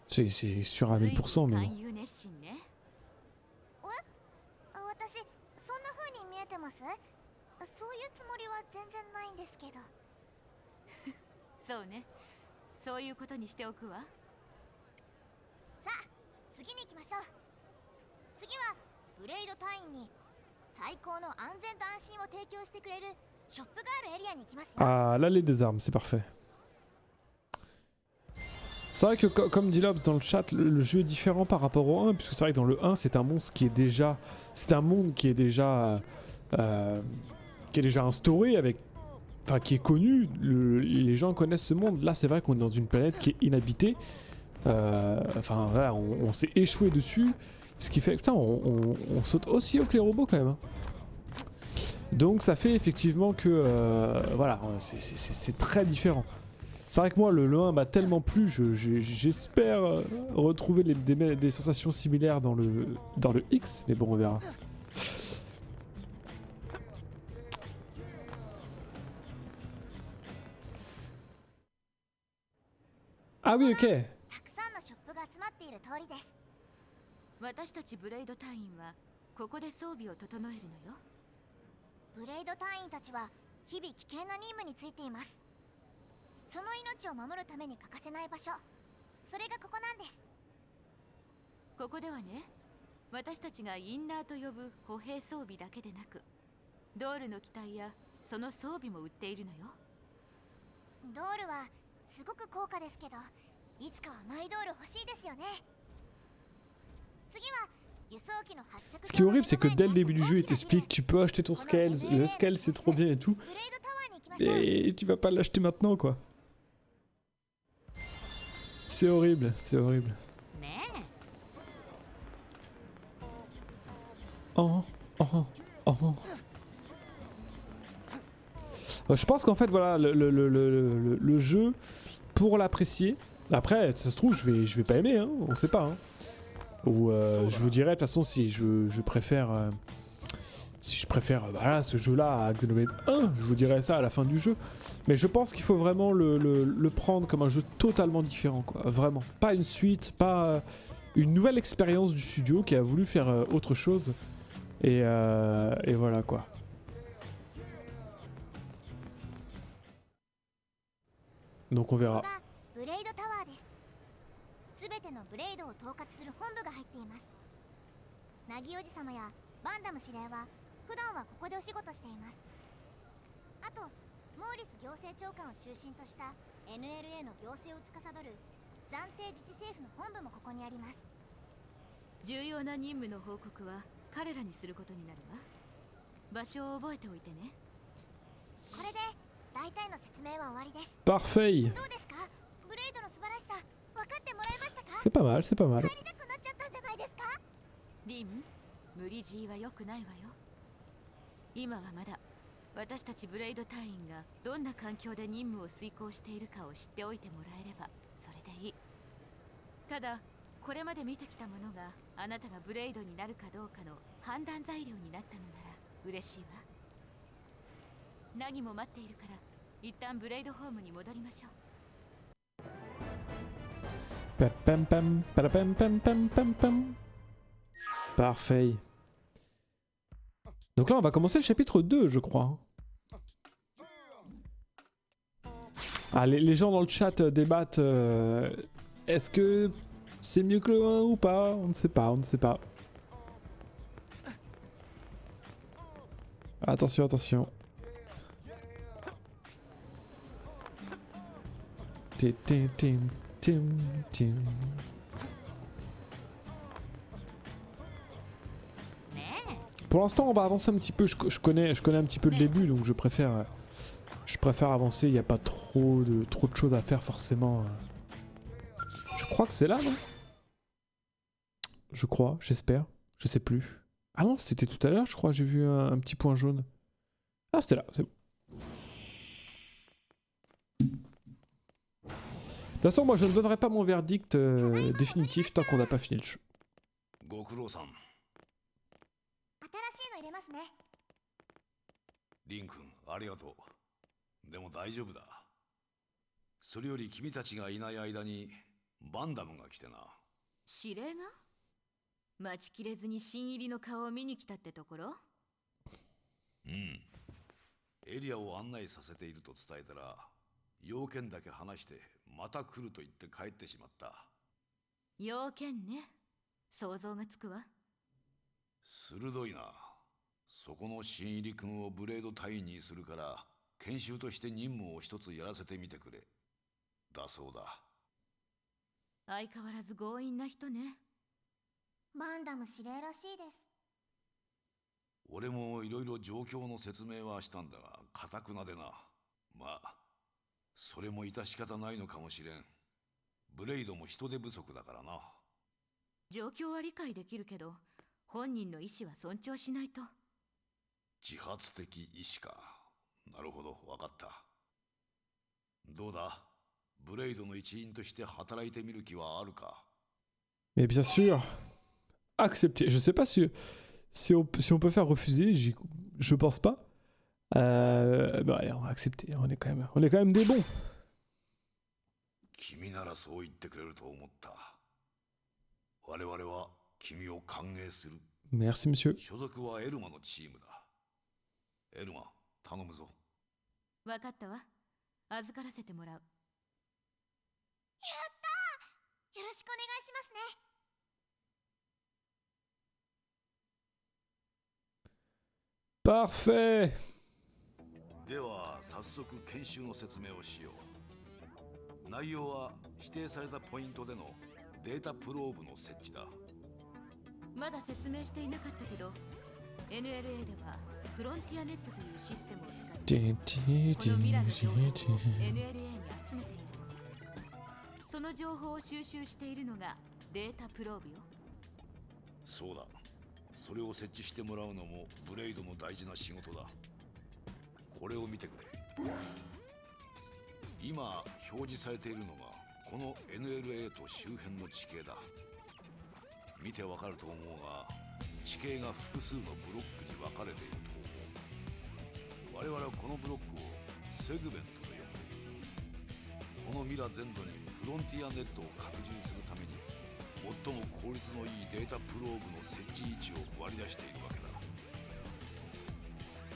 C'est sûr à 1000%, mais bon. 私、そんな風に見えてます？そういうつもりは全然ないんですけど。そうね。そういうことにしておくわ。さあ、次に行きましょう。次はブレイド隊員に最高の安全と安心を提供してくれるショップがあるエリアに行きますよ。Ah, l'allée des armes, c'est parfait. C'est vrai que comme dit Lobs dans le chat, le jeu est différent par rapport au 1, puisque c'est vrai que dans le 1 c'est un monstre qui est déjà... C'est un monde qui est déjà instauré avec... Enfin qui est connu, les gens connaissent ce monde. Là c'est vrai qu'on est dans une planète qui est inhabitée. Enfin voilà, on s'est échoué dessus. Ce qui fait... Putain, on saute aussi haut que les robots quand même. Hein. Donc ça fait effectivement que... voilà, c'est très différent. C'est vrai que moi, le 1 m'a tellement plu, j'espère retrouver des sensations similaires dans le X, mais bon, on verra. Ah oui, ok. たくさんのショップが集まっている通りです。私たちブレイド隊員はここで装備を整えるのよ。ブレイド隊員たちは日々危険な任務についています。その命を守るために欠かせない場所、それがここなんです。ここではね、私たちがインナーと呼ぶ歩兵装備だけでなく、ドールの機体やその装備も売っているのよ。ドールはすごく高価ですけど、いつかはマイドール欲しいですよね。次は輸送機の発着。 Ce qui est horrible, c'est que dès le début du jeu, il t'explique tu peux acheter ton Scales, le Scales c'est trop bien et tout, et tu vas pas l'acheter maintenant quoi. C'est horrible, c'est horrible. ねえ。Oh, oh, oh. Je pense qu'en fait, voilà, le jeu, pour l'apprécier, après, ça se trouve, je vais pas aimer, hein, on sait pas. Hein. Ou je vous dirai de toute façon si je préfère. Si je préfère voilà, ce jeu-là à Xenoblade 1, je vous dirai ça à la fin du jeu. Mais je pense qu'il faut vraiment le prendre comme un jeu totalement différent, quoi. Vraiment. Pas une suite, pas une nouvelle expérience du studio qui a voulu faire autre chose. Et voilà, quoi. Donc on verra. ブレイドタワーです。すべてのブレイドを統括する本部が入っています。ナギおじ様やバンダム司令は普段はここでお仕事しています。あとモーリス行政長官を中心とした NLA の行政を司る暫定自治政府の本部もここにあります。重要な任務の報告は彼らにすることになるわ。場所を覚えておいてね。これで大体の説明は終わりです。 Parfait. どうですか？ブレイドの素晴らしさ分かってもらえましたか？ C'est pas mal, c'est pas mal. 帰りたくなっちゃったんじゃないですか？リン、無理強いは良くないわよ。今はまだ私たちブレイド隊員がどんな環境で任務を遂行しているかを知っておいてもらえればそれでいい。ただこれまで見てきたものがあなたがブレイドになるかどうかの判断材料になったのなら嬉しいわ。何も待っているから一旦ブレイドホームに戻りましょう。 Pam, pam, pam, pam, pam, pam, pam. Parfait. Donc là, on va commencer le chapitre 2, je crois. Ah, les gens dans le chat débattent. Est-ce que c'est mieux que le 1 ou pas? On ne sait pas, on ne sait pas. Attention, attention. Tim, tim, tim, tim. Pour l'instant, on va avancer un petit peu. Je connais un petit peu le début, donc je préfère avancer. Il n'y a pas trop de choses à faire forcément. Je crois que c'est là, non? Je crois, j'espère. Je sais plus. Ah non, c'était tout à l'heure, je crois. J'ai vu un petit point jaune. Ah, c'était là, c'est bon. De toute façon, moi je ne donnerai pas mon verdict définitif tant qu'on n'a pas fini le jeu. ご苦労さん。新しいの入れますね。リン君、ありがとう。でも大丈夫だ。それより君たちがいない間にバンダムが来てな。指令が待ちきれずに新入りの顔を見に来たってところ？うん。エリアを案内させていると伝えたら、要件だけ話してまた来ると言って帰ってしまった。要件ね。想像がつくわ。鋭いな。そこの新入り君をブレード隊員にするから研修として任務を一つやらせてみてくれ。だそうだ。相変わらず強引な人ね。バンダム指令らしいです。俺もいろいろ状況の説明はしたんだが、堅くなでな。まあ、それも致し方ないのかもしれん。ブレイドも人手不足だからな。状況は理解できるけど、本人の意思は尊重しないと。自発的意志か。なるほど、わかった。どうだ、ブレイドの一員として働いてみる気はあるか？ Mais bien sûr, accepter. Je sais pas si on peut faire refuser, je pense pas. Bah allez, on va accepter, on est quand même des bons. 君ならそう言ってくれると思った。我々は君を歓迎する。 Merci monsieur. 所属はエルマのチームだ。エルマ、頼むぞ。わかったわ。預からせてもらう。やったー、よろしくお願いしますね。Parfait. では早速研修の説明をしよう。内容は指定されたポイントでのデータプローブの設置だ。まだ説明していなかったけど、NLA ではフロンティアネットというシステムを使ってこのミラの情報を NLA に集めている。その情報を収集しているのがデータプローブよ。そうだ。それを設置してもらうのもブレイドの大事な仕事だ。これを見てくれ。今表示されているのがこの NLA と周辺の地形だ。見てわかると思うが、地形が複数のブロックに分かれていると思う。我々はこのブロックをセグメントと呼んでいる。このミラ全土にフロンティアネットを拡充するために最も効率のいいデータプローブの設置位置を割り出しているわけだ。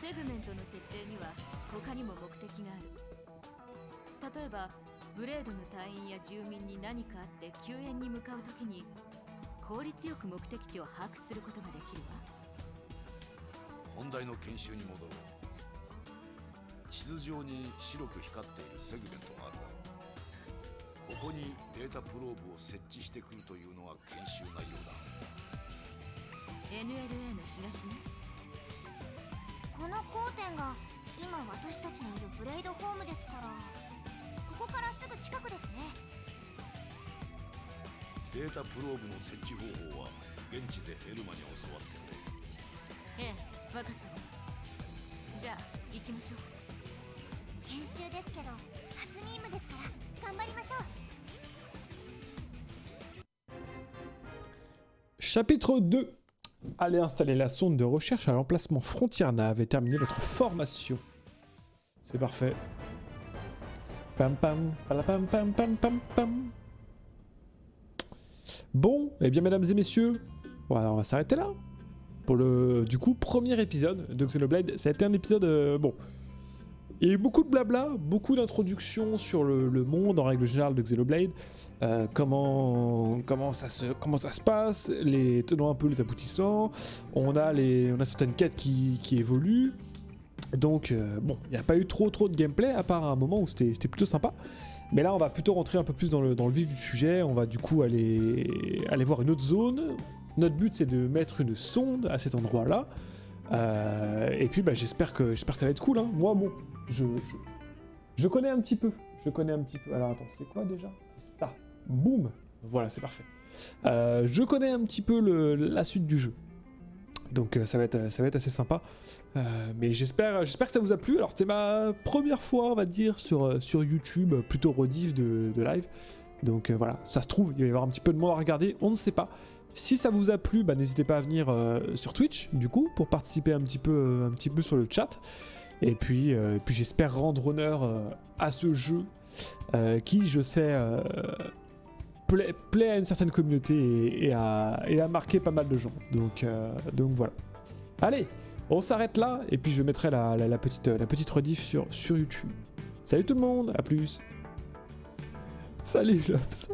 セグメントの設定には他にも目的がある。例えばブレードの隊員や住民に何かあって救援に向かうときに効率よく目的地を把握することができるわ。本題の研修に戻ろう。地図上に白く光っているセグメントがあるだろう。ここにデータプローブを設置してくるというのが研修内容だ。 NLA の東ね。この交点が今私たちのいるブレイドホームですから、ここからすぐ近くですね。データプローブの設置方法は現地でエルマに教わってくれ。ええ、わかったわ。じゃあ行きましょう。研修ですけど初任務ですから頑張りましょう。 Chapitre 2. Allez installer la sonde de recherche à l'emplacement Frontière Nav et terminer votre formation. C'est parfait. Pam pam, pam pam pam pam pam. Bon, eh bien mesdames et messieurs, voilà, on va s'arrêter là. Pour le, du coup, premier épisode de Xenoblade. Ça a été un épisode, bon... Il y a eu beaucoup de blabla, beaucoup d'introductions sur le monde en règle générale de Xenoblade, comment ça se passe, les tenants un peu les aboutissants, on a certaines quêtes qui évoluent, donc bon, il n'y a pas eu trop de gameplay à part un moment où c'était plutôt sympa, mais là on va plutôt rentrer un peu plus dans le vif du sujet, on va du coup aller voir une autre zone. Notre but c'est de mettre une sonde à cet endroit là. Et puis bah, j'espère que ça va être cool, hein. Moi bon, je connais un petit peu, alors attends, c'est quoi déjà? C'est ça, boum, voilà, c'est parfait. Je connais un petit peu la suite du jeu, donc ça va être assez sympa, mais j'espère que ça vous a plu. Alors c'était ma première fois on va dire sur YouTube, plutôt rediff de live, donc voilà, ça se trouve il va y avoir un petit peu de monde à regarder, on ne sait pas. Si ça vous a plu, bah, n'hésitez pas à venir sur Twitch, du coup, pour participer un petit peu sur le chat. Et puis j'espère rendre honneur à ce jeu qui, je sais, plaît à une certaine communauté et a marqué pas mal de gens. Donc voilà. Allez, on s'arrête là, et puis je mettrai la petite rediff sur YouTube. Salut tout le monde, à plus. Salut Lops.